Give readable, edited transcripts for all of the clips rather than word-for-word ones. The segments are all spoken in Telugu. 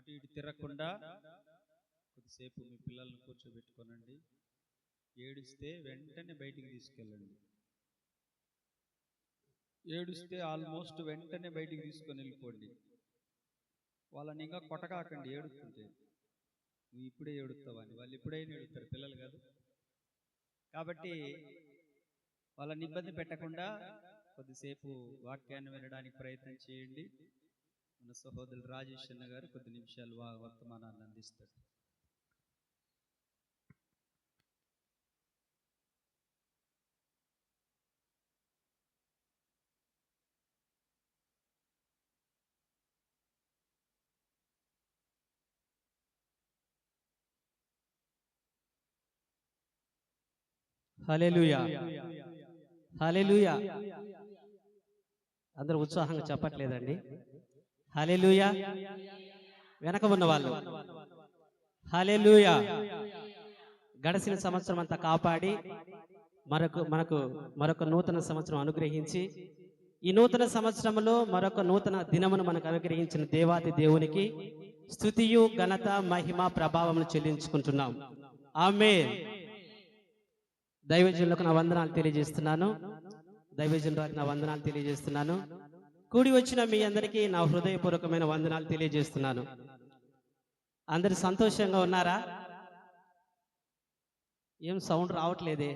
అటు ఇటు తిరగకుండా కొద్దిసేపు మీ పిల్లల్ని కూర్చోబెట్టుకోనండి. ఏడుస్తే వెంటనే బయటికి తీసుకెళ్ళండి. ఏడుస్తే ఆల్మోస్ట్ వెంటనే బయటికి తీసుకొని వెళ్ళిపోండి. వాళ్ళని ఇంకా కొట్టకాకండి ఏడుస్తుంటే. నువ్వు ఇప్పుడే ఏడుస్తావని వాళ్ళు ఇప్పుడైనా ఏడుస్తారు, పిల్లలు కాదు. కాబట్టి వాళ్ళని ఇబ్బంది పెట్టకుండా కొద్దిసేపు వాక్యాన్ని వినడానికి ప్రయత్నం చేయండి. మన సహోదరులు రాజేష్ అన్న గారు కొద్ది నిమిషాలు వర్తమానాన్ని అందిస్తారు. హల్లెలూయా, హల్లెలూయా. అందరూ ఉత్సాహంగా చెప్పట్లేదండి. హల్లెలూయా. వెనక ఉన్న వాళ్ళు హల్లెలూయా. గడిచిన సంవత్సరం అంతా కాపాడి మరొక నూతన సంవత్సరం అనుగ్రహించి ఈ నూతన సంవత్సరంలో మరొక నూతన దినమును మనకు అనుగ్రహించిన దేవాది దేవునికి స్తుతియు ఘనత మహిమ ప్రభావమును చెల్లించుకుంటున్నాం. ఆమేన్. దైవజనులకు నా వందనాలు తెలియజేస్తున్నాను. దైవజనులకు నా వందనాలు తెలియజేస్తున్నాను. కూడి వచ్చిన మీ అందరికీ నా హృదయపూర్వకమైన వందనాలు తెలియజేస్తున్నాను. అందరు సంతోషంగా ఉన్నారా? ఏం సౌండ్ రావట్లేదే.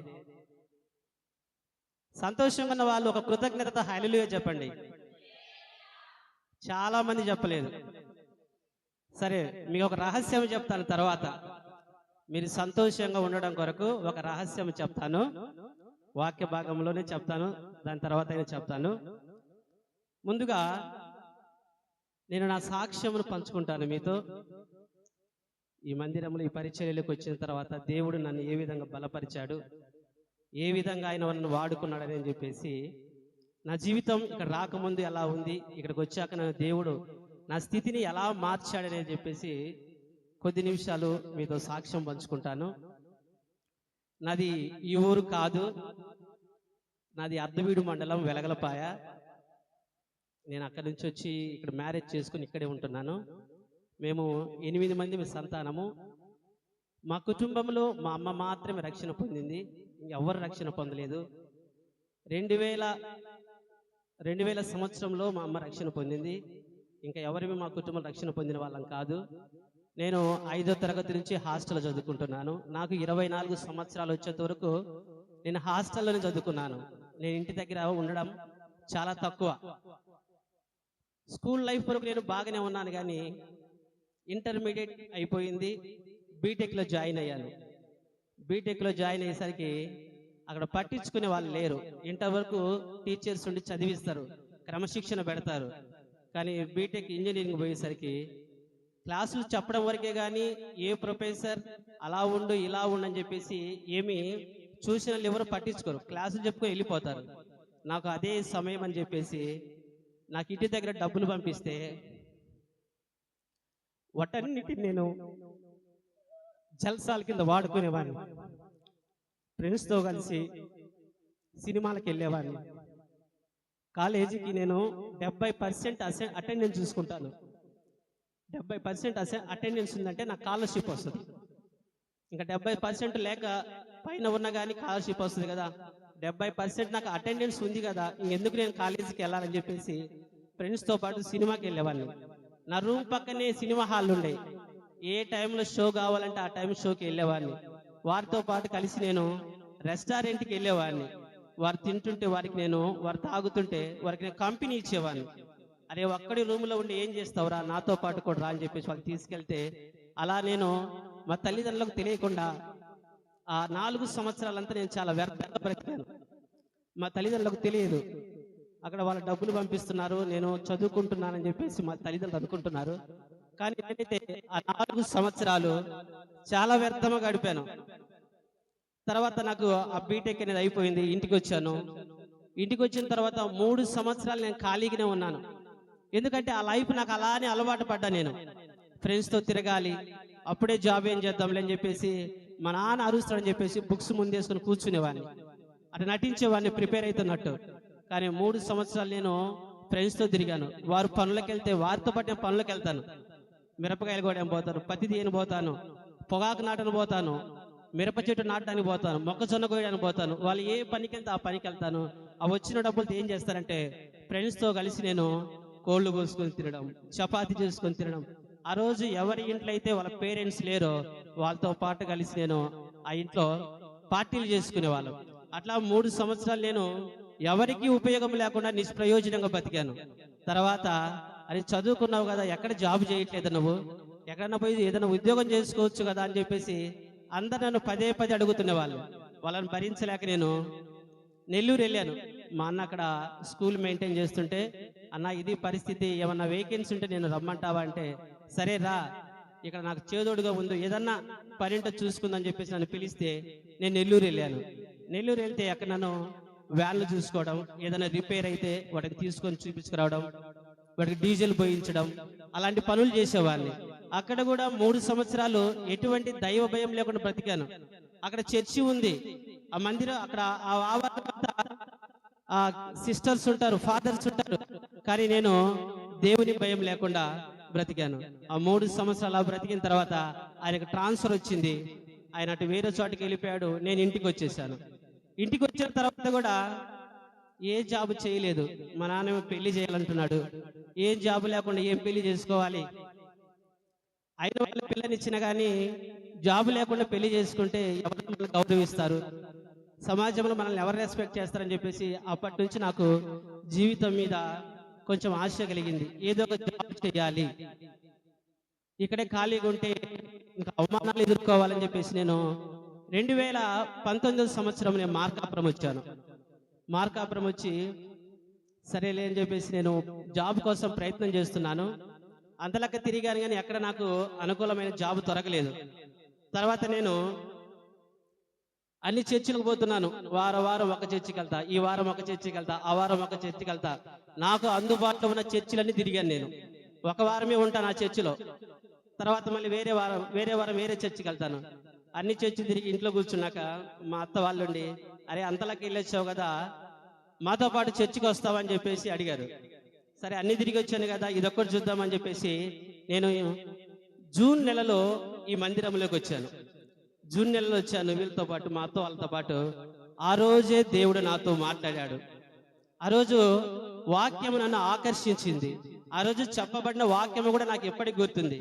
సంతోషంగా ఉన్న వాళ్ళు ఒక కృతజ్ఞత హల్లెలూయా చెప్పండి. చాలా మంది చెప్పలేదు. సరే, మీకు ఒక రహస్యం చెప్తాను. తర్వాత మీరు సంతోషంగా ఉండడం కొరకు ఒక రహస్యం చెప్తాను. వాక్య భాగంలోనే చెప్తాను, దాని తర్వాత అయినా చెప్తాను. ముందుగా నేను నా సాక్ష్యమును పంచుకుంటాను మీతో. ఈ మందిరంలో ఈ పరిచర్యలకు వచ్చిన తర్వాత దేవుడు నన్ను ఏ విధంగా బలపరిచాడు, ఏ విధంగా ఆయన నన్ను వాడుకున్నాడని అని చెప్పేసి, నా జీవితం ఇక్కడ రాకముందు ఎలా ఉంది, ఇక్కడికి వచ్చాక నన్ను దేవుడు నా స్థితిని ఎలా మార్చాడని చెప్పేసి కొద్ది నిమిషాలు మీతో సాక్ష్యం పంచుకుంటాను. నాది ఈ ఊరు కాదు, నాది అర్ధవీడు మండలం వెలగలపాయ. నేను అక్కడి నుంచి వచ్చి ఇక్కడ మ్యారేజ్ చేసుకుని ఇక్కడే ఉంటున్నాను. మేము 8 మంది సంతానము. మా కుటుంబంలో మా అమ్మ మాత్రమే రక్షణ పొందింది, ఎవరు రక్షణ పొందలేదు. 2000 సంవత్సరంలో మా అమ్మ రక్షణ పొందింది. ఇంకా ఎవరివి మా కుటుంబం రక్షణ పొందిన వాళ్ళం కాదు. నేను 5వ తరగతి నుంచి హాస్టల్లో చదువుకుంటున్నాను. నాకు 24 సంవత్సరాలు వచ్చేంత వరకు నేను హాస్టల్లోనే చదువుకున్నాను. నేను ఇంటి దగ్గర ఉండడం చాలా తక్కువ. స్కూల్ లైఫ్ వరకు నేను బాగానే ఉన్నాను, కానీ ఇంటర్మీడియట్ అయిపోయింది, బీటెక్లో జాయిన్ అయ్యాను. బీటెక్లో జాయిన్ అయ్యేసరికి అక్కడ పట్టించుకునే వాళ్ళు లేరు. ఇంటర్ వరకు టీచర్స్ ఉండి చదివిస్తారు, క్రమశిక్షణ పెడతారు. కానీ బీటెక్ ఇంజనీరింగ్ పోయేసరికి క్లాసులు చెప్పడం వరకే కానీ ఏ ప్రొఫెసర్ అలా ఉండు ఇలా ఉండు అని చెప్పేసి ఏమి చూసిన వాళ్ళు ఎవరు పట్టించుకోరు, క్లాసులు చెప్పుకొని వెళ్ళిపోతారు. నాకు అదే సమయం అని చెప్పేసి నాకు ఇంటి దగ్గర డబ్బులు పంపిస్తే వాటన్నిటిని నేను జల్సాల కింద వాడుకునేవాడిని. ఫ్రెండ్స్తో కలిసి సినిమాలకు వెళ్ళేవాడిని. కాలేజీకి నేను 70% అటెండెన్స్ చూసుకుంటాను. 70% అటెండెన్స్ ఉందంటే నాకు స్కాలర్షిప్ వస్తుంది. ఇంకా 70% లేక పైన ఉన్నా కానీ స్కాలర్షిప్ వస్తుంది కదా. 70% నాకు అటెండెన్స్ ఉంది కదా, ఇంకెందుకు నేను కాలేజీకి వెళ్ళాలని చెప్పేసి ఫ్రెండ్స్తో పాటు సినిమాకి వెళ్ళేవాడిని. నా రూమ్ పక్కనే సినిమా హాల్ ఉండే. ఏ టైంలో షో కావాలంటే ఆ టైం షోకి వెళ్ళేవాడిని. వారితో పాటు కలిసి నేను రెస్టారెంట్కి వెళ్ళేవాడిని. వారు తింటుంటే వారు తాగుతుంటే వారికి నేను కంపెనీ ఇచ్చేవాడిని. అరే ఒక్కడి రూమ్లో ఉండి ఏం చేస్తావురా, నాతో పాటు కూడా రా అని చెప్పేసి వాళ్ళు తీసుకెళ్తే అలా నేను మా తల్లిదండ్రులకు తెలియకుండా ఆ 4 సంవత్సరాలంతా నేను చాలా వ్యర్థంగా బ్రతికాను. మా తల్లిదండ్రులకు తెలియదు. అక్కడ వాళ్ళ డబ్బులు పంపిస్తున్నారు, నేను చదువుకుంటున్నానని చెప్పేసి మా తల్లిదండ్రులు అనుకుంటున్నారు. కానీ నేనైతే ఆ 4 సంవత్సరాలు చాలా వ్యర్థంగా గడిపాను. తర్వాత నాకు ఆ బీటెక్ అనేది అయిపోయింది, ఇంటికి వచ్చాను. ఇంటికి వచ్చిన తర్వాత 3 సంవత్సరాలు నేను ఖాళీగానే ఉన్నాను. ఎందుకంటే ఆ లైఫ్ నాకు అలానే అలవాటు పడ్డా. నేను ఫ్రెండ్స్తో తిరగాలి, అప్పుడే జాబ్ ఏం చేద్దాంలే అని చెప్పేసి మా నాన్న అరుస్తాడని చెప్పేసి బుక్స్ ముందేసుకుని కూర్చునేవాడిని, అటు నటించేవాడిని ప్రిపేర్ అవుతున్నట్టు. కానీ 3 సంవత్సరాలు నేను ఫ్రెండ్స్తో తిరిగాను. వారు పనులకు వెళ్తే వారితో పాటు నేను పనులకు వెళ్తాను. మిరపకాయలు కూడా పోతాను, పత్తి తీయని పోతాను, పొగాకు నాటను పోతాను, మిరప చెట్టు నాటడానికి పోతాను, మొక్కజొన్న కోయడానికి పోతాను. వాళ్ళు ఏ పనికి వెళ్తే ఆ పనికి వెళ్తాను. ఆ వచ్చిన డబ్బులతో ఏం చేస్తారంటే ఫ్రెండ్స్తో కలిసి నేను కోళ్ళు కోసుకొని తినడం, చపాతీ చేసుకొని తినడం. ఆ రోజు ఎవరి ఇంట్లో అయితే వాళ్ళ పేరెంట్స్ లేరో వాళ్ళతో పాటు కలిసి నేను ఆ ఇంట్లో పార్టీలు చేసుకునేవాళ్ళం. అట్లా 3 సంవత్సరాలు నేను ఎవరికి ఉపయోగం లేకుండా నిష్ప్రయోజనంగా బతికాను. తర్వాత అది చదువుకున్నావు కదా, ఎక్కడ జాబ్ చేయట్లేదు నువ్వు, ఎక్కడన్నా పోయి ఏదైనా ఉద్యోగం చేసుకోవచ్చు కదా అని చెప్పేసి అందరు నన్ను పదే పదే అడుగుతునేవాళ్ళు. వాళ్ళని భరించలేక నేను నెల్లూరు వెళ్ళాను. మా అన్న అక్కడ స్కూల్ మెయింటైన్ చేస్తుంటే, అన్న ఇది పరిస్థితి, ఏమన్నా వేకెన్సీ ఉంటే నేను రమ్మంటావా అంటే, సరే రా, ఇక్కడ నాకు చేదోడుగా ఉంది, ఏదన్నా పనింట చూసుకుందని చెప్పేసి నన్ను పిలిస్తే నేను నెల్లూరు వెళ్ళాను. నెల్లూరు వెళ్తే అక్కడ నన్ను వ్యాన్లు చూసుకోవడం, ఏదైనా రిపేర్ అయితే వాటికి తీసుకొని చూపించుకురావడం, వాటికి డీజిల్ పోయించడం, అలాంటి పనులు చేసేవాడిని. అక్కడ కూడా 3 సంవత్సరాలు ఎటువంటి దైవ భయం లేకుండా బ్రతికాను. అక్కడ చర్చి ఉంది, ఆ మందిరం అక్కడ ఆ ఆవరణ అంతా ఆ సిస్టర్స్ ఉంటారు, ఫాదర్స్ ఉంటారు, కానీ నేను దేవుని భయం లేకుండా బ్రతికాను. ఆ 3 సంవత్సరాలు బ్రతికిన తర్వాత ఆయనకు ట్రాన్స్ఫర్ వచ్చింది. ఆయన అటు వేరే చోటుకి వెళ్ళిపోయాడు. నేను ఇంటికి వచ్చేసాను. ఇంటికి వచ్చిన తర్వాత కూడా ఏ జాబ్ చేయలేదు. మా నాన్న పెళ్లి చేయాలంటున్నాడు. ఏం జాబ్ లేకుండా ఏం పెళ్లి చేసుకోవాలి? అయిన వాళ్ళ పిల్లనిచ్చిన కానీ జాబ్ లేకుండా పెళ్లి చేసుకుంటే ఎవరు మనల్ని గౌరవిస్తారు, సమాజంలో మనల్ని ఎవరు రెస్పెక్ట్ చేస్తారని చెప్పేసి అప్పటి నుంచి నాకు జీవితం మీద కొంచెం ఆశ కలిగింది. ఏదో ఒక జాబ్ చేయాలి, ఇక్కడే ఖాళీగా ఉంటే ఇంకా అవమానాలు ఎదుర్కోవాలని చెప్పేసి నేను 2019 సంవత్సరం నేను మార్కాపురం వచ్చాను. మార్కాపురం వచ్చి సరేలే అని చెప్పేసి నేను జాబ్ కోసం ప్రయత్నం చేస్తున్నాను. అంతలక్క తిరిగాను కానీ ఎక్కడ నాకు అనుకూలమైన జాబ్ దొరకలేదు. తర్వాత నేను అన్ని చర్చిలకు పోతున్నాను. వారం ఒక చర్చికి వెళ్తా, ఈ వారం ఒక చర్చికి వెళ్తా, ఆ వారం ఒక చర్చికి వెళ్తా. నాకు అందుబాటులో ఉన్న చర్చిలన్నీ తిరిగాను. నేను ఒక వారమే ఉంటాను ఆ చర్చిలో, తర్వాత మళ్ళీ వేరే వారం వేరే చర్చికి వెళ్తాను. అన్ని చర్చిలు తిరిగి ఇంట్లో కూర్చున్నాక మా అత్త వాళ్ళుండి, అరే అంతలకి వెళ్ళొచ్చావు కదా, మాతో పాటు చర్చికి వస్తావని చెప్పేసి అడిగారు. సరే అన్ని తిరిగి వచ్చాను కదా, ఇదొక్కటి చూద్దామని చెప్పేసి నేను జూన్ నెలలో ఈ మందిరంలోకి వచ్చాను. జూన్ నెలలో వచ్చాను వీళ్ళతో పాటు, మా అత్త వాళ్ళతో పాటు. ఆ రోజే దేవుడు నాతో మాట్లాడాడు. ఆ రోజు వాక్యం నన్ను ఆకర్షించింది. ఆ రోజు చెప్పబడిన వాక్యము కూడా నాకు ఎప్పటికి గుర్తుంది.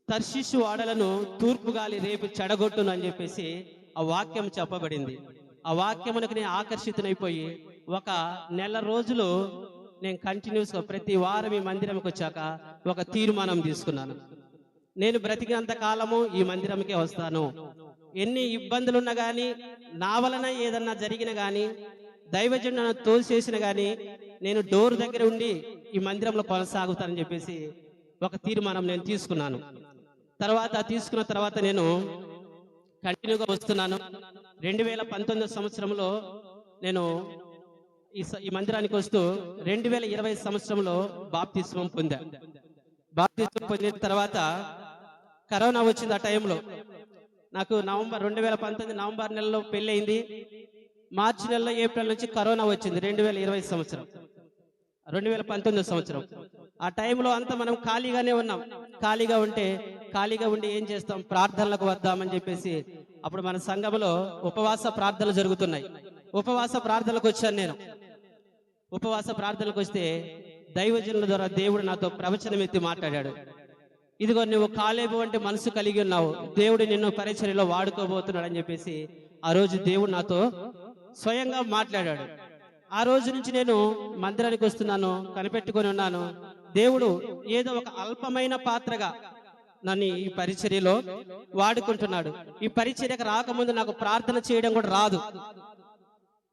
తర్షీషు వాడలను తూర్పు గాలి రేపు చెడగొట్టును అని చెప్పేసి ఆ వాక్యం చెప్పబడింది. ఆ వాక్యమునకు నేను ఆకర్షితునైపోయి 1 నెల రోజులు నేను కంటిన్యూస్ గా ప్రతి వారం ఈ మందిరంకి వచ్చాక ఒక తీర్మానం తీసుకున్నాను. నేను బ్రతికినంత కాలము ఈ మందిరంకే వస్తాను. ఎన్ని ఇబ్బందులున్నా గానీ, నా వలన ఏదన్నా జరిగిన గానీ, దైవజనుడు నన్ను తోసేసిన గానీ, నేను డోర్ దగ్గర ఉండి ఈ మందిరంలో కొనసాగుతానని చెప్పేసి ఒక తీర్మానం నేను తీసుకున్నాను. తీసుకున్న తర్వాత నేను కంటిన్యూగా వస్తున్నాను. 2019 సంవత్సరంలో నేను ఈ మందిరానికి వస్తూ 2020 సంవత్సరంలో బాప్తిస్మం పొందా. బాప్తిస్మం పొందిన తర్వాత కరోనా వచ్చింది. ఆ టైంలో నాకు 2019 నవంబర్ నెలలో పెళ్లి అయింది. మార్చి నెలలో ఏప్రిల్ నుంచి కరోనా వచ్చింది. 2020 సంవత్సరం, 2019 సంవత్సరం. ఆ టైంలో అంతా మనం ఖాళీగానే ఉన్నాం. ఖాళీగా ఉండి ఏం చేస్తాం, ప్రార్థనలకు వద్దామని చెప్పేసి అప్పుడు మన సంఘంలో ఉపవాస ప్రార్థనలు జరుగుతున్నాయి. ఉపవాస ప్రార్థనలకు వచ్చాను నేను. ఉపవాస ప్రార్థనలకు వస్తే దైవజనుల ద్వారా దేవుడు నాతో ప్రవచనం ఎత్తి మాట్లాడాడు. ఇదిగో నువ్వు కాలేబు అంటే మనసు కలిగి ఉన్నావు, దేవుడు నిన్ను పరిచర్యలో వాడుకోబోతున్నాడు అని చెప్పేసి ఆ రోజు దేవుడు నాతో స్వయంగా మాట్లాడాడు. ఆ రోజు నుంచి నేను మందిరానికి వస్తున్నాను, కనిపెట్టుకొని ఉన్నాను. దేవుడు ఏదో ఒక అల్పమైన పాత్రగా నన్ను ఈ పరిచర్యలో వాడుకుంటున్నాడు. ఈ పరిచర్యకు రాకముందు నాకు ప్రార్థన చేయడం కూడా రాదు.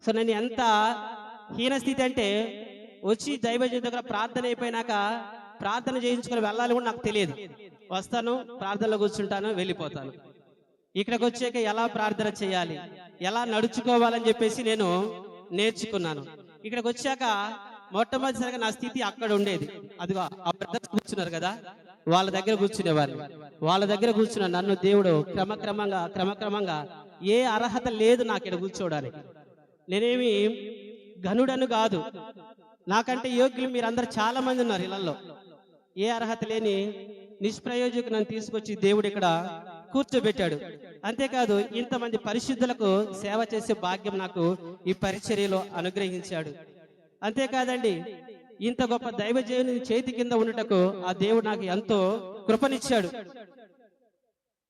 సో నేను ఎంత హీనస్థితి అంటే, వచ్చి దైవజనుడి దగ్గర ప్రార్థన అయిపోయినాక ప్రార్థన చేయించుకొని వెళ్ళాలి కూడా నాకు తెలియదు. వస్తాను, ప్రార్థనలో కూర్చుంటాను, వెళ్ళిపోతాను. ఇక్కడికి వచ్చాక ఎలా ప్రార్థన చేయాలి, ఎలా నడుచుకోవాలని చెప్పేసి నేను నేర్చుకున్నాను. ఇక్కడికి వచ్చాక మొట్టమొదటిసారిగా నా స్థితి అక్కడ ఉండేది. అదిగో ఆ బ్రదర్స్ కూర్చున్నారు కదా, వాళ్ళ దగ్గర కూర్చునేవారు. వాళ్ళ దగ్గర కూర్చున్న నన్ను దేవుడు క్రమక్రమంగా ఏ అర్హత లేదు నాకు ఇక్కడ కూర్చోవడానికి. నేనేమి ఘనుడను కాదు, నాకంటే యోగ్యులు మీరందరూ చాలా మంది ఉన్నారు ఇళ్లలో. ఏ అర్హత లేని నిష్ప్రయోజకులను తీసుకొచ్చి దేవుడు ఇక్కడ కూర్చోబెట్టాడు. అంతేకాదు ఇంతమంది పరిశుద్ధులకు సేవ చేసే భాగ్యం నాకు ఈ పరిచర్యలో అనుగ్రహించాడు. అంతేకాదండి, ఇంత గొప్ప దైవజనుని చేతి కింద ఉండటకు ఆ దేవుడు నాకు ఎంతో కృపనిచ్చాడు.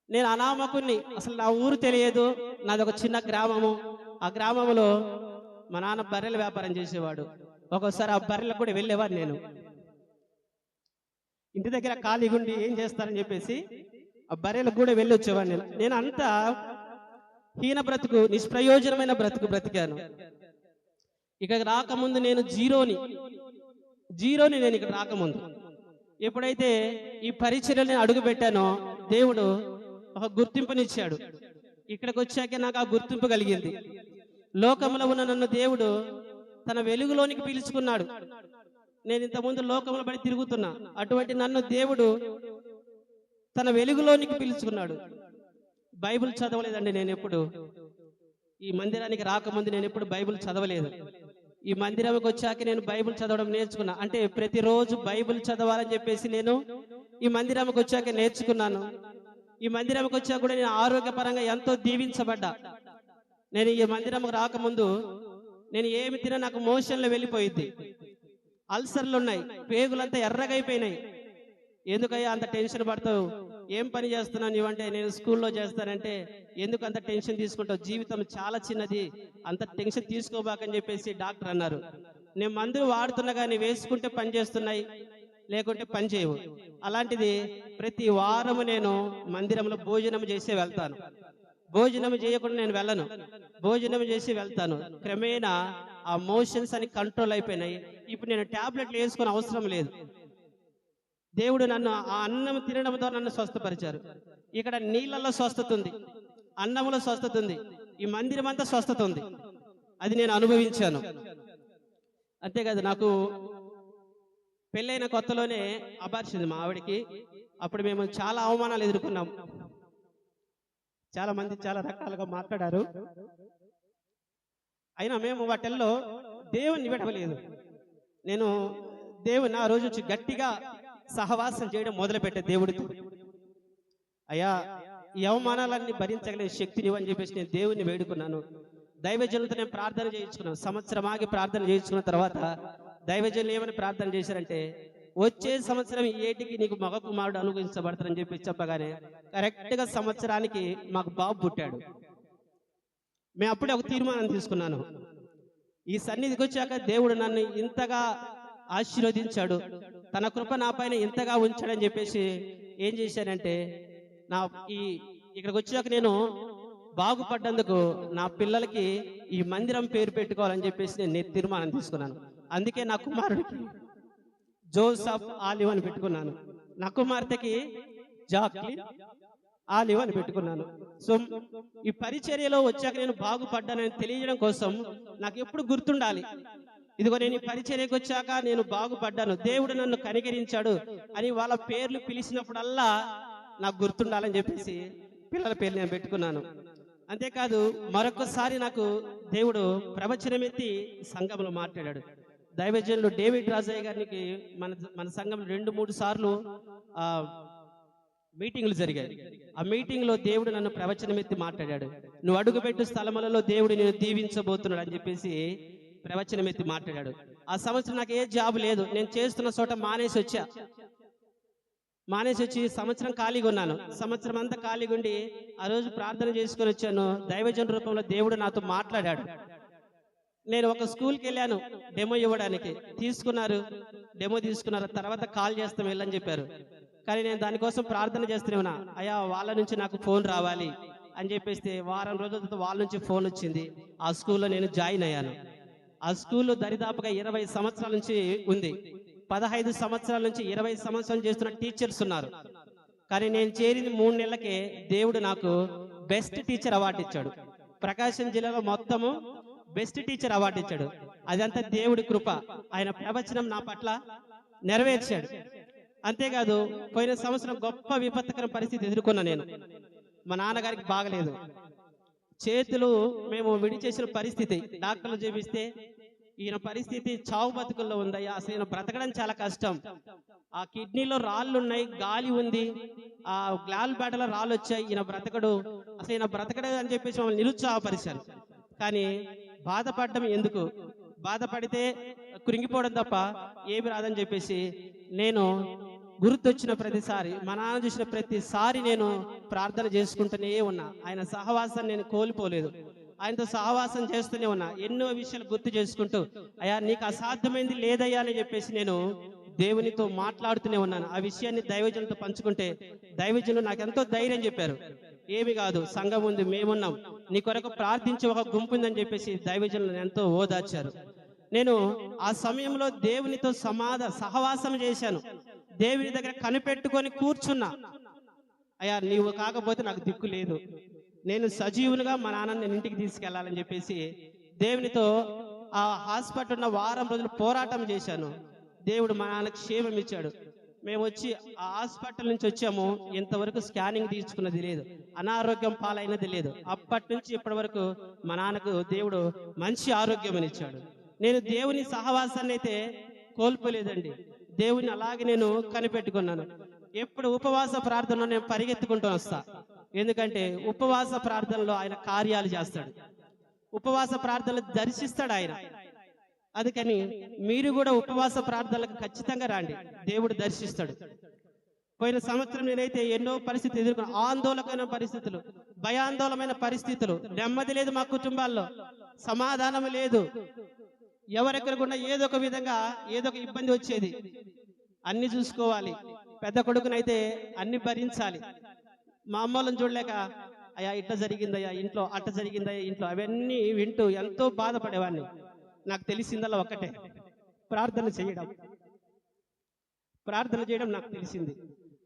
నేను అనామకుణ్ణి, అసలు నా ఊరు తెలియదు, నాది ఒక చిన్న గ్రామము. ఆ గ్రామంలో మా నాన్న బర్రెల వ్యాపారం చేసేవాడు. ఒక్కోసారి ఆ బర్రెలకు కూడా వెళ్ళేవాడు. నేను ఇంటి దగ్గర ఖాళీగా ఉండి ఏం చేస్తానని చెప్పేసి ఆ బర్రెలకు కూడా వెళ్ళి వచ్చేవాడిని. నేను అంతా హీన బ్రతుకు, నిష్ప్రయోజనమైన బ్రతుకు బ్రతికాను. ఇక రాకముందు నేను జీరోని నేను ఇక్కడ రాకముందు. ఎప్పుడైతే ఈ పరిచర్యలు నేను అడుగు పెట్టానో దేవుడు ఒక గుర్తింపునిచ్చాడు. ఇక్కడికి వచ్చాక నాకు ఆ గుర్తింపు కలిగింది. లోకంలో ఉన్న నన్ను దేవుడు తన వెలుగులోనికి పిలుచుకున్నాడు. నేను ఇంతకుముందు లోకంలో పడి తిరుగుతున్నా, అటువంటి నన్ను దేవుడు తన వెలుగులోనికి పిలుచుకున్నాడు. బైబిల్ చదవలేదండి నేను ఎప్పుడు. ఈ మందిరానికి రాకముందు నేను ఎప్పుడు బైబిల్ చదవలేదు. ఈ మందిరానికి వచ్చాక నేను బైబిల్ చదవడం నేర్చుకున్నా. అంటే ప్రతిరోజు బైబిల్ చదవాలని చెప్పేసి నేను ఈ మందిరానికి వచ్చాక నేర్చుకున్నాను. ఈ మందిరానికి వచ్చాక కూడా నేను ఆరోగ్యపరంగా ఎంతో దీవించబడ్డా. నేను ఈ మందిరానికి రాకముందు నేను ఏమి తినా నాకు మోషన్లో వెళ్ళిపోయింది. అల్సర్లు ఉన్నాయి, పేగులంతా ఎర్రగైపోయినాయి. ఎందుకయ్యా అంత టెన్షన్ పడతావు, ఏం పని చేస్తున్నావు నీవంటే, నేను స్కూల్లో చేస్తానంటే, ఎందుకు అంత టెన్షన్ తీసుకుంటావు, జీవితం చాలా చిన్నది, అంత టెన్షన్ తీసుకోబాకని చెప్పేసి డాక్టర్ అన్నారు. నేను మందులు వాడుతున్నా కానీ వేసుకుంటే పని చేస్తున్నాయి, లేకుంటే పని చేయవు. అలాంటిది ప్రతి వారము నేను మందిరంలో భోజనం చేసి వెళ్తాను. భోజనం చేయకుండా నేను వెళ్ళను, భోజనం చేసి వెళ్తాను. క్రమేణా ఆ మోషన్స్ అని కంట్రోల్ అయిపోయినాయి. ఇప్పుడు నేను టాబ్లెట్లు వేసుకునే అవసరం లేదు. దేవుడు నన్ను ఆ అన్నం తినడం ద్వారా నన్ను స్వస్థపరిచారు. ఇక్కడ నీళ్ళల్లో స్వస్థత ఉంది, అన్నంలో స్వస్థత ఉంది, ఈ మందిరం అంతా స్వస్థత ఉంది. అది నేను అనుభవించాను. అంతేకాదు, నాకు పెళ్ళైన కొత్తలోనే అబార్షన్ మా ఆవిడికి. అప్పుడు మేము చాలా అవమానాలు ఎదుర్కొన్నాం. చాలా మంది చాలా రకాలుగా మాట్లాడారు. అయినా మేము వాటిల్లో దేవుని విడవలేదు. నేను దేవుని ఆ రోజు వచ్చి గట్టిగా సహవాసం చేయడం మొదలుపెట్టే దేవుడితో. అయ్యా, ఈ అవమానాలన్నీ భరించగలిగే శక్తిని అని చెప్పేసి నేను దేవుణ్ణి వేడుకున్నాను. దైవజనులతో నేను ప్రార్థన చేయించుకున్నాను. సంవత్సరం ఆగి ప్రార్థన చేయించుకున్న తర్వాత దైవజనులు ఏమని ప్రార్థన చేశారంటే, వచ్చే సంవత్సరం ఏటికి నీకు మగ కుమారుడు అనుగ్రహించబడతారని చెప్పి చెప్పగానే కరెక్ట్ గా సంవత్సరానికి మాకు బాబు పుట్టాడు. మేము అప్పుడే ఒక తీర్మానం తీసుకున్నాను. ఈ సన్నిధికి వచ్చాక దేవుడు నన్ను ఇంతగా ఆశీర్వదించాడు, తన కృప నా పైన ఇంతగా ఉంచాడని చెప్పేసి ఏం చేశానంటే, ఇక్కడికి వచ్చాక నేను బాగుపడ్డందుకు నా పిల్లలకి ఈ మందిరం పేరు పెట్టుకోవాలని చెప్పేసి నేను తీర్మానం తీసుకున్నాను. అందుకే నా కుమారుడికి జోసఫ్ ఆలివ్ అని పెట్టుకున్నాను, నా కుమార్తెకి జాక్లిన్ ఆలివ్ అని పెట్టుకున్నాను. సో ఈ పరిచర్యలో వచ్చాక నేను బాగుపడ్డానని తెలియజేయడం కోసం నాకు ఎప్పుడు గుర్తుండాలి, ఇదిగో నేను ఈ పరిచర్యకు వచ్చాక నేను బాగుపడ్డాను, దేవుడు నన్ను కనికరించాడు అని వాళ్ళ పేర్లు పిలిచినప్పుడల్లా నాకు గుర్తుండాలని చెప్పేసి పిల్లల పేర్లు నేను పెట్టుకున్నాను. అంతేకాదు, మరొకసారి నాకు దేవుడు ప్రవచనమెత్తి సంఘంలో మాట్లాడాడు. దైవజనులు డేవిడ్ రాజయ్య గారికి మన సంఘంలో 2-3 సార్లు మీటింగ్లు జరిగాయి. ఆ మీటింగ్ లో దేవుడు నన్ను ప్రవచనమెత్తి మాట్లాడాడు. నువ్వు అడుగుపెట్టు స్థలములలో దేవుడు నేను దీవించబోతున్నాడు అని చెప్పేసి ప్రవచనమెత్తి మాట్లాడాడు. ఆ సంవత్సరం నాకు ఏ జాబ్ లేదు, నేను చేస్తున్న చోట మానేసి వచ్చి సంవత్సరం ఖాళీగా ఉన్నాను. సంవత్సరం అంతా ఖాళీగా ఉండి ఆ రోజు ప్రార్థన చేసుకొని వచ్చాను. దైవజన రూపంలో దేవుడు నాతో మాట్లాడాడు. నేను ఒక స్కూల్కి వెళ్ళాను డెమో ఇవ్వడానికి. డెమో తీసుకున్నారు. తర్వాత కాల్ చేస్తాం వెళ్ళని చెప్పారు. కానీ నేను దానికోసం ప్రార్థన చేస్తూనే ఉన్నా. అయ్యా, వాళ్ళ నుంచి నాకు ఫోన్ రావాలి అని చెప్పేస్తే వారం రోజుల తర్వాత వాళ్ళ నుంచి ఫోన్ వచ్చింది. ఆ స్కూల్లో నేను జాయిన్ అయ్యాను. ఆ స్కూల్లో దరిదాపుగా 20 సంవత్సరాల నుంచి ఉంది. 15 సంవత్సరాల నుంచి 20 సంవత్సరాలు చేస్తున్న టీచర్స్ ఉన్నారు. కానీ నేను చేరిన 3 నెలలకే దేవుడు నాకు బెస్ట్ టీచర్ అవార్డు ఇచ్చాడు. ప్రకాశం జిల్లాలో మొత్తము బెస్ట్ టీచర్ అవార్డు ఇచ్చాడు. అదంతా దేవుడి కృప. ఆయన ప్రవచనం నా పట్ల నెరవేర్చాడు. అంతేకాదు, పోయిన సంవత్సరం గొప్ప విపత్కర పరిస్థితి ఎదుర్కొన్నా నేను. మా నాన్నగారికి బాగలేదు, చేతులు మేము విడిచేసిన పరిస్థితి. డాక్టర్లు చేపిస్తే ఈయన పరిస్థితి చావు బతుకుల్లో ఉందయ్యా, అసలు ఈయన బ్రతకడం చాలా కష్టం. ఆ కిడ్నీలో రాళ్ళు ఉన్నాయి, గాలి ఉంది, ఆ గ్లాల్ బ్యాటలో రాళ్ళు వచ్చాయి, ఈయన బ్రతకడు, అసలు ఈయన బ్రతకడు అని చెప్పేసి మమ్మల్ని నిరుత్సాహపరిచారు. కానీ బాధపడడం ఎందుకు, బాధపడితే కృంగిపోవడం తప్ప ఏమి రాదని చెప్పేసి నేను గుర్తొచ్చిన ప్రతిసారి, మా నాన్న చూసిన ప్రతిసారి నేను ప్రార్థన చేసుకుంటూనే ఉన్నా. ఆయన సహవాసాన్ని నేను కోల్పోలేదు, ఆయనతో సహవాసం చేస్తూనే ఉన్నా. ఎన్నో విషయాలు గుర్తు చేసుకుంటూ, అయ్యా నీకు అసాధ్యమైంది లేదయ్యా అని చెప్పేసి నేను దేవునితో మాట్లాడుతూనే ఉన్నాను. ఆ విషయాన్ని దైవజనులతో పంచుకుంటే దైవజనులు నాకు ఎంతో ధైర్యం చెప్పారు. ఏమి కాదు, సంఘం ఉంది, మేమున్నాం, నీ కొరకు ప్రార్థించి ఒక గుంపు ఉందని చెప్పేసి దైవజనులను ఎంతో ఓదార్చారు. నేను ఆ సమయంలో దేవునితో సహవాసం చేశాను, దేవుని దగ్గర కనిపెట్టుకొని కూర్చున్నా. అయ్యా నీవు కాకపోతే నాకు దిక్కు లేదు, నేను సజీవునిగా మా నాన్నని ఇంటికి తీసుకెళ్లాలని చెప్పేసి దేవునితో ఆ హాస్పిటల్ ఉన్న వారం రోజులు పోరాటం చేశాను. దేవుడు మా నాన్నకి క్షేమం ఇచ్చాడు. మేము వచ్చి ఆ హాస్పిటల్ నుంచి వచ్చాము, ఇంతవరకు స్కానింగ్ తీసుకున్నది లేదు, అనారోగ్యం పాలైనది లేదు. అప్పటి నుంచి ఇప్పటి వరకు మా నాన్నకు దేవుడు మంచి ఆరోగ్యం ఇచ్చాడు. నేను దేవుని సహవాసాన్ని అయితే కోల్పోలేదండి, దేవుని అలాగే నేను కనిపెట్టుకున్నాను. ఎప్పుడు ఉపవాస ప్రార్థనలో నేను పరిగెత్తుకుంటూ వస్తా, ఎందుకంటే ఉపవాస ప్రార్థనలో ఆయన కార్యాలు చేస్తాడు, ఉపవాస ప్రార్థనలు దర్శిస్తాడు ఆయన. అందుకని మీరు కూడా ఉపవాస ప్రార్థనలకు ఖచ్చితంగా రండి, దేవుడు దర్శిస్తాడు. పోయిన సంవత్సరం నేనైతే ఎన్నో పరిస్థితులు ఎదుర్కొన్నా, ఆందోళనమైన పరిస్థితులు, భయాందోళనమైన పరిస్థితులు, నెమ్మది లేదు మా కుటుంబాల్లో, సమాధానం లేదు, ఎవరెక్కడికున్నా ఏదో ఒక విధంగా ఏదో ఒక ఇబ్బంది వచ్చేది. అన్ని చూసుకోవాలి, పెద్ద కొడుకునైతే అన్ని భరించాలి. మా అమ్మలను చూడలేక అయ్యా ఇట్లా జరిగిందయ్యా ఇంట్లో, అట్ట జరిగిందయ్యా ఇంట్లో, అవన్నీ వింటూ ఎంతో బాధపడేవాడిని. నాకు తెలిసిందల్లా ఒక్కటే, ప్రార్థన చేయడం నాకు తెలిసింది.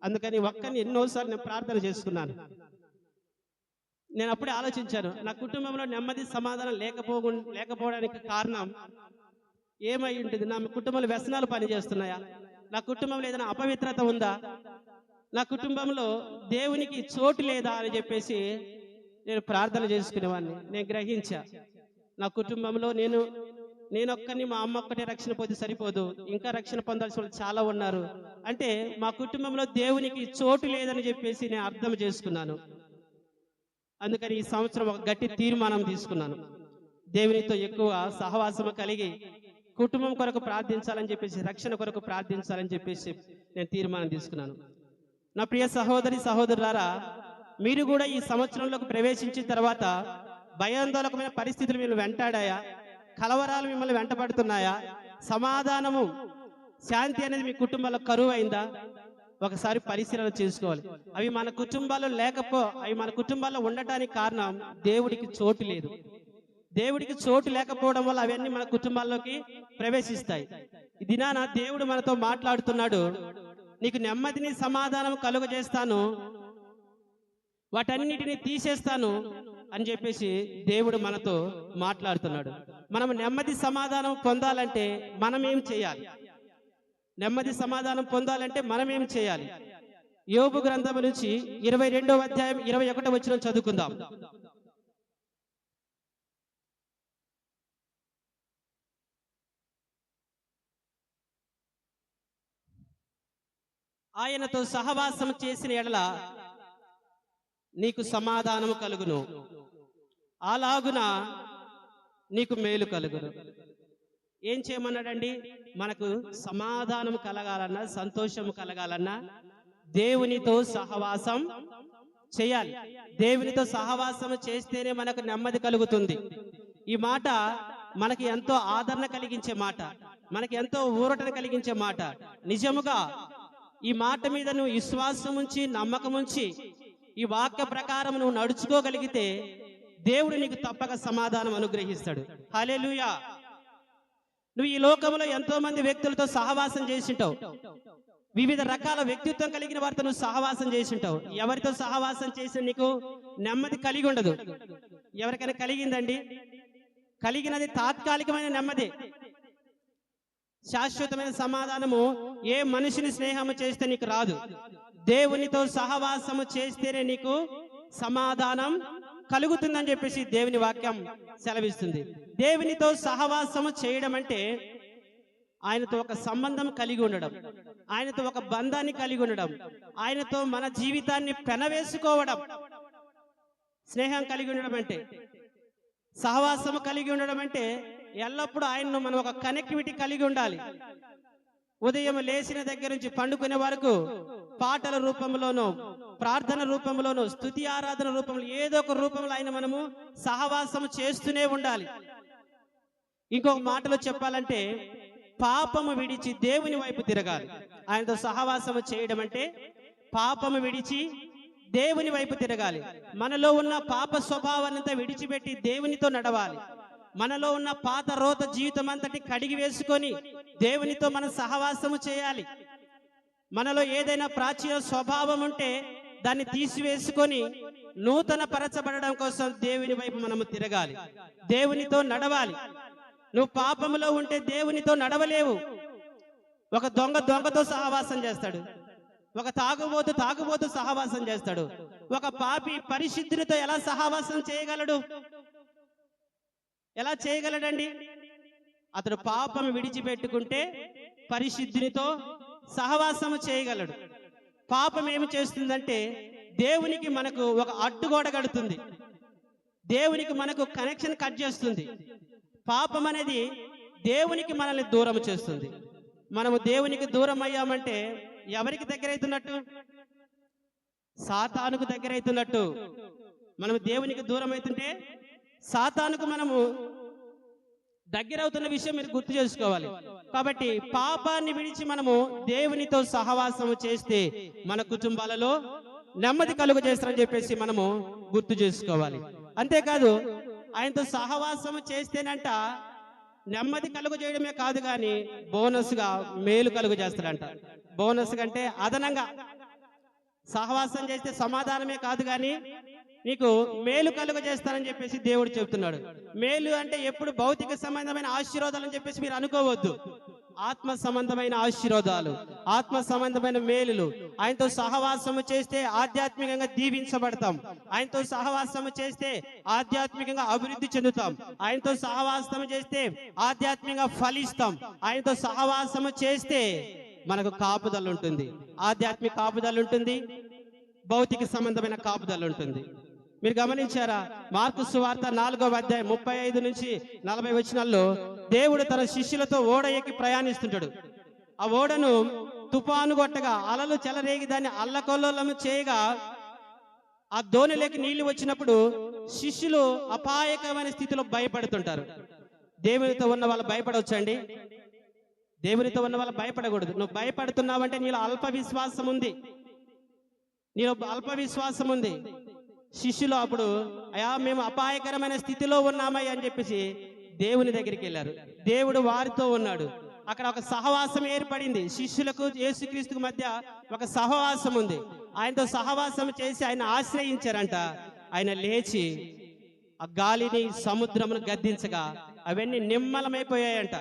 అందుకని ఒక్కని ఎన్నోసార్లు నేను ప్రార్థన చేసుకున్నాను. నేను అప్పుడే ఆలోచించాను, నా కుటుంబంలో నెమ్మది సమాధానం లేకపోవడానికి కారణం ఏమై ఉంటుంది? నా కుటుంబంలో వ్యసనాలు పనిచేస్తున్నాయా? నా కుటుంబంలో ఏదైనా అపవిత్రత ఉందా? నా కుటుంబంలో దేవునికి చోటు లేదా అని చెప్పేసి నేను ప్రార్థన చేసుకునేవాడిని. నేను గ్రహించా, నా కుటుంబంలో నేనొక్కని, మా అమ్మ ఒక్కటే రక్షణ పొంది సరిపోదు, ఇంకా రక్షణ పొందాల్సిన వాళ్ళు చాలా ఉన్నారు. అంటే మా కుటుంబంలో దేవునికి చోటు లేదని చెప్పేసి నేను అర్థం చేసుకున్నాను. అందుకని ఈ సంవత్సరం ఒక గట్టి తీర్మానం తీసుకున్నాను, దేవునితో ఎక్కువ సహవాసం కలిగి కుటుంబం కొరకు ప్రార్థించాలని చెప్పేసి, రక్షణ కొరకు ప్రార్థించాలని చెప్పేసి నేను తీర్మానం తీసుకున్నాను. నా ప్రియ సహోదరి సహోదరులారా, మీరు కూడా ఈ సంవత్సరంలోకి ప్రవేశించిన తర్వాత భయాందోళనమైన పరిస్థితులు మిమ్మల్ని వెంటాడాయా? కలవరాలు మిమ్మల్ని వెంటబడుతున్నాయా? సమాధానము, శాంతి అనేది మీ కుటుంబంలో కరువు అయిందా? ఒకసారి పరిశీలన చేసుకోవాలి. అవి మన కుటుంబాల్లో ఉండటానికి కారణం దేవుడికి చోటు లేదు. దేవుడికి చోటు లేకపోవడం వల్ల అవన్నీ మన కుటుంబాల్లోకి ప్రవేశిస్తాయి. ఈ దినాన దేవుడు మనతో మాట్లాడుతున్నాడు, నీకు నెమ్మదిని సమాధానం కలుగజేస్తాను, వాటన్నిటిని తీసేస్తాను అని చెప్పేసి దేవుడు మనతో మాట్లాడుతున్నాడు. మనం నెమ్మది సమాధానం పొందాలంటే మనం ఏం చేయాలి? నెమ్మది సమాధానం పొందాలంటే మనం ఏం చేయాలి? యోబు గ్రంథం నుంచి 22వ అధ్యాయం 21వ వచనం చదువుకుందాం. ఆయనతో సహవాసం చేసిన ఎడల నీకు సమాధానము కలుగును, అలాగున నీకు మేలు కలుగును. ఏం చేయమన్నాడండి? మనకు సమాధానం కలగాలన్నా, సంతోషం కలగాలన్నా దేవునితో సహవాసం చేయాలి. దేవునితో సహవాసం చేస్తేనే మనకు నెమ్మది కలుగుతుంది. ఈ మాట మనకి ఎంతో ఆదరణ కలిగించే మాట, మనకి ఎంతో ఊరటను కలిగించే మాట. నిజముగా ఈ మాట మీద నువ్వు విశ్వాసం ఉంచి, నమ్మకం ఉంచి, ఈ వాక్య ప్రకారం నువ్వు నడుచుకోగలిగితే దేవుడు నీకు తప్పక సమాధానం అనుగ్రహిస్తాడు. హల్లెలూయా. నువ్వు ఈ లోకంలో ఎంతో మంది వ్యక్తులతో సహవాసం చేసింటావు, వివిధ రకాల వ్యక్తిత్వం కలిగిన వారితో నువ్వు సహవాసం చేసింటావు. ఎవరితో సహవాసం చేసి నీకు నెమ్మది కలిగి ఉండదు. ఎవరికైనా కలిగిందండి? కలిగినది తాత్కాలికమైన నెమ్మది. శాశ్వతమైన సమాధానము ఏ మనిషిని స్నేహము చేస్తే నీకు రాదు. దేవునితో సహవాసము చేస్తేనే నీకు సమాధానం కలుగుతుందని చెప్పేసి దేవుని వాక్యం సెలవిస్తుంది. దేవునితో సహవాసము చేయడం అంటే ఆయనతో ఒక సంబంధం కలిగి ఉండడం, ఆయనతో ఒక బంధాన్ని కలిగి ఉండడం, ఆయనతో మన జీవితాన్ని పెనవేసుకోవడం. స్నేహం కలిగి ఉండడం అంటే, సహవాసము కలిగి ఉండడం అంటే ఎల్లప్పుడూ ఆయనను మనం ఒక కనెక్టివిటీ కలిగి ఉండాలి. ఉదయం లేచిన దగ్గర నుంచి పండుకునే వరకు పాటల రూపంలోనూ, ప్రార్థన రూపంలోనూ, స్తుతి ఆరాధన రూపంలో, ఏదో ఒక రూపంలో ఆయన మనము సహవాసము చేస్తూనే ఉండాలి. ఇంకొక మాటలో చెప్పాలంటే పాపము విడిచి దేవుని వైపు తిరగాలి. ఆయనతో సహవాసము చేయడం అంటే పాపము విడిచి దేవుని వైపు తిరగాలి. మనలో ఉన్న పాప స్వభావాన్నంతా విడిచిపెట్టి దేవునితో నడవాలి. మనలో ఉన్న పాత రోత జీవితం అంతటి కడిగి వేసుకొని దేవునితో మనం సహవాసము చేయాలి. మనలో ఏదైనా ప్రాచీన స్వభావం ఉంటే దాన్ని తీసివేసుకొని నూతన పరచబడడం కోసం దేవుని వైపు మనము తిరగాలి, దేవునితో నడవాలి. నువ్వు పాపములో ఉంటే దేవునితో నడవలేవు. ఒక దొంగ దొంగతో సహవాసం చేస్తాడు, ఒక తాగుబోతు సహవాసం చేస్తాడు. ఒక పాపి పరిశుద్ధునితో ఎలా సహవాసం చేయగలడు? ఎలా చేయగలడండి? అతడు పాపం విడిచిపెట్టుకుంటే పరిశుద్ధునితో సహవాసము చేయగలడు. పాపం ఏమి చేస్తుందంటే దేవునికి మనకు ఒక అడ్డుగోడ కడుతుంది, దేవునికి మనకు కనెక్షన్ కట్ చేస్తుంది. పాపం అనేది దేవునికి మనల్ని దూరం చేస్తుంది. మనము దేవునికి దూరం అయ్యామంటే ఎవరికి దగ్గర అవుతున్నట్టు? సాతానుకు దగ్గర అవుతున్నట్టు. మనము దేవునికి దూరం అవుతుంటే సాతానుకు మనము దగ్గర అవుతున్న విషయం మీరు గుర్తు చేసుకోవాలి. కాబట్టి పాపాన్ని విడిచి మనము దేవునితో సహవాసము చేస్తే మన కుటుంబాలలో నెమ్మది కలుగు చేస్తారని చెప్పేసి మనము గుర్తు చేసుకోవాలి. అంతేకాదు ఆయనతో సహవాసము చేస్తేనంట నెమ్మది కలుగు చేయడమే కాదు కానీ బోనస్గా మేలు కలుగు చేస్తాడంట. బోనస్ కంటే అదనంగా సహవాసం చేస్తే సమాధానమే కాదు కానీ నీకు మేలు కలుగ చేస్తానని చెప్పేసి దేవుడు చెప్తున్నాడు. మేలు అంటే ఎప్పుడు భౌతిక సంబంధమైన ఆశీర్వాదాలు అని చెప్పేసి మీరు అనుకోవద్దు. ఆత్మ సంబంధమైన ఆశీర్వాదాలు, ఆత్మ సంబంధమైన మేలులు. ఆయనతో సహవాసము చేస్తే ఆధ్యాత్మికంగా దీవించబడతాం. ఆయనతో సహవాసము చేస్తే ఆధ్యాత్మికంగా అభివృద్ధి చెందుతాం. ఆయనతో సహవాసము చేస్తే ఆధ్యాత్మికంగా ఫలిస్తాం. ఆయనతో సహవాసము చేస్తే మనకు కాపుదల ఉంటుంది, ఆధ్యాత్మిక కాపుదల ఉంటుంది, భౌతిక సంబంధమైన కాపుదల ఉంటుంది. మీరు గమనించారా? మార్కు సువార్త 4వ అధ్యాయం 35 నుంచి 40 వచనాల్లో దేవుడు తన శిష్యులతో ఓడ ఎక్కి ప్రయాణిస్తుంటాడు. ఆ ఓడను తుఫాను కొట్టగా అలలు చెలరేగి దాన్ని అల్లకల్లోలము చేయగా ఆ దోణిలోకి నీళ్లు వచ్చినప్పుడు శిష్యులు అపాయకరమైన స్థితిలో భయపడుతుంటారు. దేవునితో ఉన్న వాళ్ళు భయపడవచ్చండి? దేవునితో ఉన్న వాళ్ళు భయపడకూడదు. నువ్వు భయపడుతున్నావంటే నీలో అల్ప విశ్వాసం ఉంది, నీలో అల్ప విశ్వాసం ఉంది. శిష్యులు అప్పుడు అయా మేము అపాయకరమైన స్థితిలో ఉన్నామయ్య అని చెప్పేసి దేవుని దగ్గరికి వెళ్ళారు. దేవుడు వారితో ఉన్నాడు. అక్కడ ఒక సహవాసం ఏర్పడింది. శిష్యులకు యేసుక్రీస్తుకు మధ్య ఒక సహవాసం ఉంది. ఆయనతో సహవాసం చేసి ఆయన ఆశ్రయించారంట. ఆయన లేచి ఆ గాలిని సముద్రమును గద్దించగా అవన్నీ నిమ్మలమైపోయాయంట.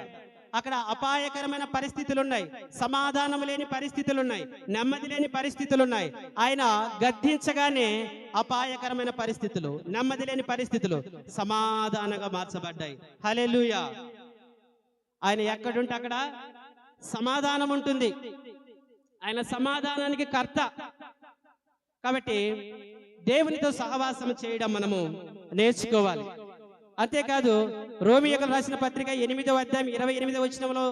అక్కడ అపాయకరమైన పరిస్థితులు ఉన్నాయి, సమాధానం లేని పరిస్థితులు ఉన్నాయి, నెమ్మది లేని పరిస్థితులు ఉన్నాయి. ఆయన గద్దించగానే అపాయకరమైన పరిస్థితులు, నెమ్మది లేని పరిస్థితులు సమాధానంగా మార్చబడ్డాయి. హల్లెలూయా! ఆయన ఎక్కడుంటే అక్కడ సమాధానం ఉంటుంది. ఆయన సమాధానానికి కర్త. కాబట్టి దేవునితో సహవాసం చేయడం మనము నేర్చుకోవాలి. అంతేకాదు రోమీయులకు రాసిన పత్రిక 8వ అధ్యాయం 28వ వచనంలో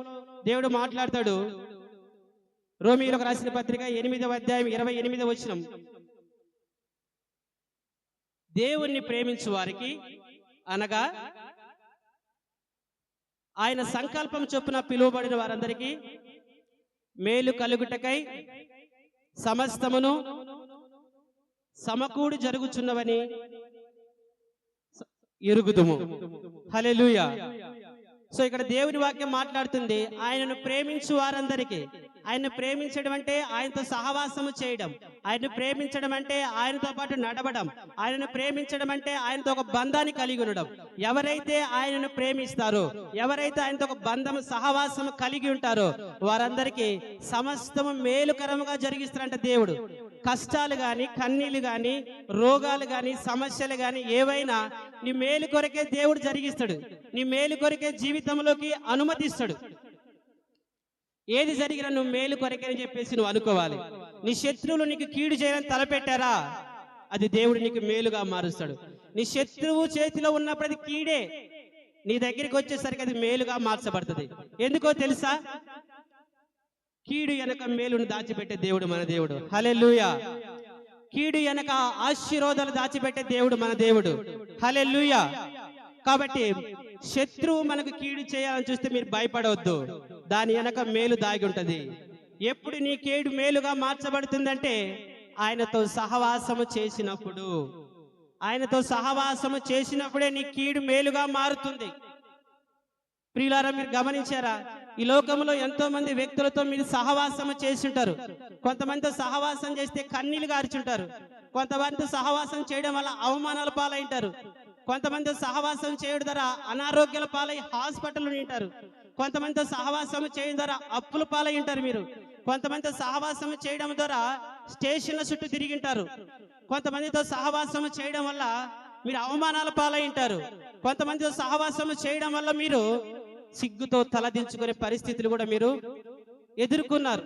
దేవుడు మాట్లాడతాడు. రోమీయులకు రాసిన పత్రిక 8వ అధ్యాయం 28వ వచనం, దేవుణ్ణి ప్రేమించు వారికి అనగా ఆయన సంకల్పం చొప్పున పిలువబడిన వారందరికీ మేలు కలుగుటకై సమస్తమును సమకూడి జరుగుచున్నవని ఎరుగుదుము. హల్లెలూయా! సో ఇక్కడ దేవుని వాక్యం మాట్లాడుతుంది, ఆయనను ప్రేమించు వారందరికీ. ఆయన్ని ప్రేమించడం అంటే ఆయనతో సహవాసము చేయడం, ఆయన్ని ప్రేమించడం అంటే ఆయనతో పాటు నడవడం, ఆయనను ప్రేమించడం అంటే ఆయనతో ఒక బంధాన్ని కలిగి ఉండడం. ఎవరైతే ఆయనను ప్రేమిస్తారో, ఎవరైతే ఆయనతో ఒక బంధం సహవాసము కలిగి ఉంటారో వారందరికీ సమస్తము మేలుకరముగా జరిగిస్తారంట దేవుడు. కష్టాలు గాని, కన్నీళ్లు గాని, రోగాలు గాని, సమస్యలు గాని ఏవైనా నీ మేలు కొరకే దేవుడు జరిగిస్తాడు. నీ మేలు కొరకే జీవితంలోకి అనుమతిస్తాడు. ఏది జరిగినా నువ్వు మేలు కొరకే అని చెప్పేసి నువ్వు అనుకోవాలి. నీ శత్రువులు నీకు కీడు చేయాలని తలపెట్టారా, అది దేవుడు నీకు మేలుగా మారుస్తాడు. నీ శత్రువు చేతిలో ఉన్నప్పుడు అది కీడే, నీ దగ్గరికి వచ్చేసరికి అది మేలుగా మార్చబడుతుంది. ఎందుకో తెలుసా? కీడు వెనక మేలును దాచిపెట్టే దేవుడు మన దేవుడు. హల్లెలూయా. కీడు వెనక ఆశీర్వాదాలు దాచిపెట్టే దేవుడు మన దేవుడు. హల్లెలూయా. కాబట్టి శత్రువు మనకు కీడు చేయాలని చూస్తే మీరు భయపడవద్దు, దాని వెనక మేలు దాగి ఉంటది. ఎప్పుడు నీ కీడు మేలుగా మార్చబడుతుందంటే ఆయనతో సహవాసము చేసినప్పుడు. ఆయనతో సహవాసము చేసినప్పుడే నీ కీడు మేలుగా మారుతుంది. ప్రియులారా, మీరు గమనించారా? ఈ లోకంలో ఎంతో మంది వ్యక్తులతో మీరు సహవాసము చేసి ఉంటారు. కొంతమందితో సహవాసం చేస్తే కన్నీళ్లు గార్చుంటారు. కొంతమందితో సహవాసం చేయడం వల్ల అవమానాల పాలైంటారు. కొంతమందితో సహవాసం చేయడం ద్వారా అనారోగ్యాల పాలై హాస్పిటల్ ఉంటారు. కొంతమందితో సహవాసం చేయడం ద్వారా అప్పుల పాలై ఉంటారు. మీరు కొంతమందితో సహవాసం చేయడం ద్వారా స్టేషన్ల చుట్టూ తిరిగింటారు. కొంతమందితో సహవాసం చేయడం వల్ల మీరు అవమానాల పాలై ఉంటారు. కొంతమందితో సహవాసం చేయడం వల్ల మీరు సిగ్గుతో తలదించుకునే పరిస్థితులు కూడా మీరు ఎదుర్కొన్నారు.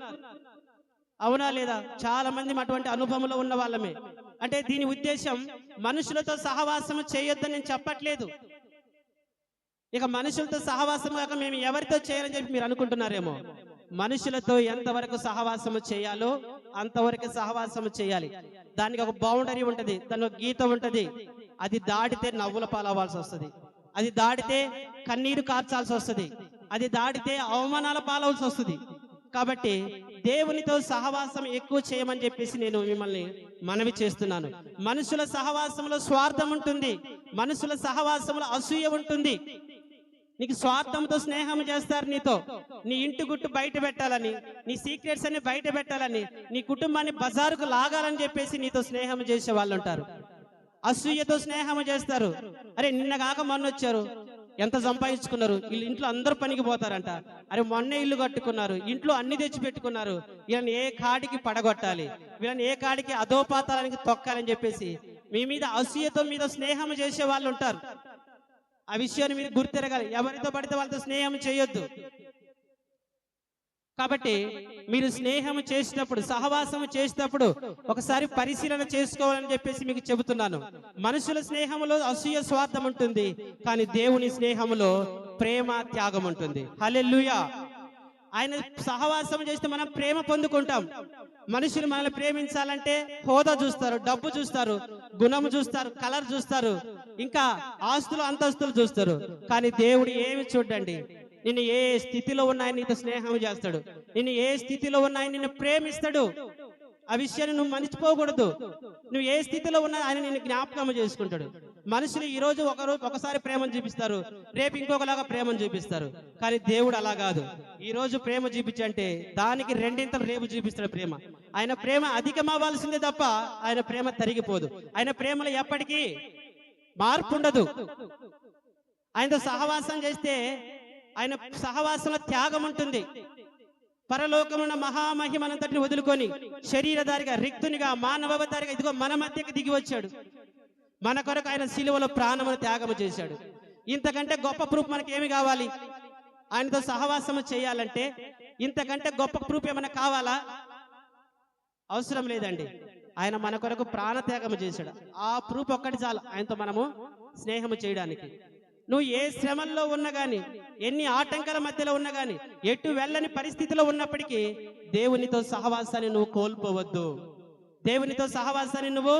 అవునా లేదా? చాలా మంది అటువంటి అనుభవంలో ఉన్న వాళ్ళమే. అంటే దీని ఉద్దేశం మనుషులతో సహవాసం చేయొద్దని నేను చెప్పట్లేదు. ఇక మనుషులతో సహవాసం కాక మేము ఎవరితో చేయాలని చెప్పి మీరు అనుకుంటున్నారేమో. మనుషులతో ఎంతవరకు సహవాసము చేయాలో అంతవరకు సహవాసము చేయాలి. దానికి ఒక బౌండరీ ఉంటది, దాని ఒక గీత ఉంటది. అది దాటితే నవ్వుల పాలవ్వాల్సి వస్తుంది, అది దాటితే కన్నీరు కార్చాల్సి వస్తుంది, అది దాటితే అవమానాల పాలవలసి వస్తుంది. కాబట్టి దేవునితో సహవాసం ఎక్కువ చేయమని చెప్పేసి నేను మిమ్మల్ని మనవి చేస్తున్నాను. మనుషుల సహవాసంలో స్వార్థం ఉంటుంది, మనుషుల సహవాసంలో అసూయ ఉంటుంది. నీకు స్వార్థంతో స్నేహం చేస్తారు. నీతో నీ ఇంటి గుట్టు బయట పెట్టాలని, నీ సీక్రెట్స్ అన్ని బయట పెట్టాలని, నీ కుటుంబాన్ని బజారుకు లాగాలని చెప్పేసి నీతో స్నేహం చేసే వాళ్ళు ఉంటారు. అసూయతో స్నేహం చేస్తారు. అరే నిన్న కాక మొన్న వచ్చారు, ఎంత సంపాదించుకున్నారు, వీళ్ళు ఇంట్లో అందరూ పనికి పోతారంట. అరే మొన్నే ఇల్లు కట్టుకున్నారు, ఇంట్లో అన్ని తెచ్చి పెట్టుకున్నారు, వీళ్ళని ఏ కాడికి పడగొట్టాలి, వీళ్ళని ఏ కాడికి అధోపాతాలానికి తొక్కాలని చెప్పేసి మీ మీద అసూయతో మీద స్నేహం చేసే వాళ్ళు ఉంటారు. ఆ విషయాన్ని మీరు గుర్తెరగాలి. ఎవరితో పడితే వాళ్ళతో స్నేహం చేయొద్దు. కాబట్టి మీరు స్నేహం చేసినప్పుడు, సహవాసం చేసినప్పుడు ఒకసారి పరిశీలన చేసుకోవాలని చెప్పేసి మీకు చెబుతున్నాను. మనుషుల స్నేహంలో అసూయ స్వార్థం ఉంటుంది, కానీ దేవుని స్నేహంలో ప్రేమ త్యాగం ఉంటుంది. హల్లెలూయా. ఆయన సహవాసం చేస్తే మనం ప్రేమ పొందుకుంటాం. మనుషులు మనల్ని ప్రేమించాలంటే హోదా చూస్తారు, డబ్బు చూస్తారు, గుణము చూస్తారు, కలర్ చూస్తారు, ఇంకా ఆస్తులు అంతస్తులు చూస్తారు. కానీ దేవుడు ఏమి చూడండి, నిన్ను ఏ స్థితిలో ఉన్నాయని నీతో స్నేహం చేస్తాడు, నిన్ను ఏ స్థితిలో ఉన్నాయని నిన్ను ప్రేమిస్తాడు. ఆ విషయాన్ని నువ్వు మర్చిపోకూడదు. నువ్వు ఏ స్థితిలో ఉన్నా ఆయన నిన్ను జ్ఞాపకం చేసుకుంటాడు. మనుషులు ఈ రోజు ఒకసారి ప్రేమను చూపిస్తారు, రేపు ఇంకొకలాగా ప్రేమను చూపిస్తారు. కానీ దేవుడు అలా కాదు. ఈ రోజు ప్రేమ చూపించంటే దానికి రెండింతలు రేపు చూపిస్తాడు ప్రేమ. ఆయన ప్రేమ అధికమవ్వాల్సిందే తప్ప ఆయన ప్రేమ తరిగిపోదు. ఆయన ప్రేమలో ఎప్పటికీ మార్పు ఉండదు. ఆయనతో సహవాసం చేస్తే ఆయన సహవాసంలో త్యాగం ఉంటుంది. పరలోకమున మహామహిమనంతటిని వదులుకొని శరీరధారిగా, రిక్తునిగా, మానవతారిగా ఇదిగో మన మధ్యకి దిగి వచ్చాడు. మన కొరకు ఆయన శిలువలో ప్రాణమును త్యాగము చేశాడు. ఇంతకంటే గొప్ప ప్రూఫ్ మనకి ఏమి కావాలి? ఆయనతో సహవాసము చేయాలంటే ఇంతకంటే గొప్ప ప్రూఫ్ ఏమైనా కావాలా? అవసరం లేదండి. ఆయన మన కొరకు ప్రాణత్యాగము చేశాడు. ఆ ప్రూఫ్ ఒక్కటి చాలు ఆయనతో మనము స్నేహము చేయడానికి. నువ్వు ఏ శ్రమల్లో ఉన్నా గాని, ఎన్ని ఆటంకాల మధ్యలో ఉన్నా గాని, ఎటు వెళ్ళని పరిస్థితిలో ఉన్నప్పటికీ దేవునితో సహవాసాన్ని నువ్వు కోల్పోవద్దు. దేవునితో సహవాసాన్ని నువ్వు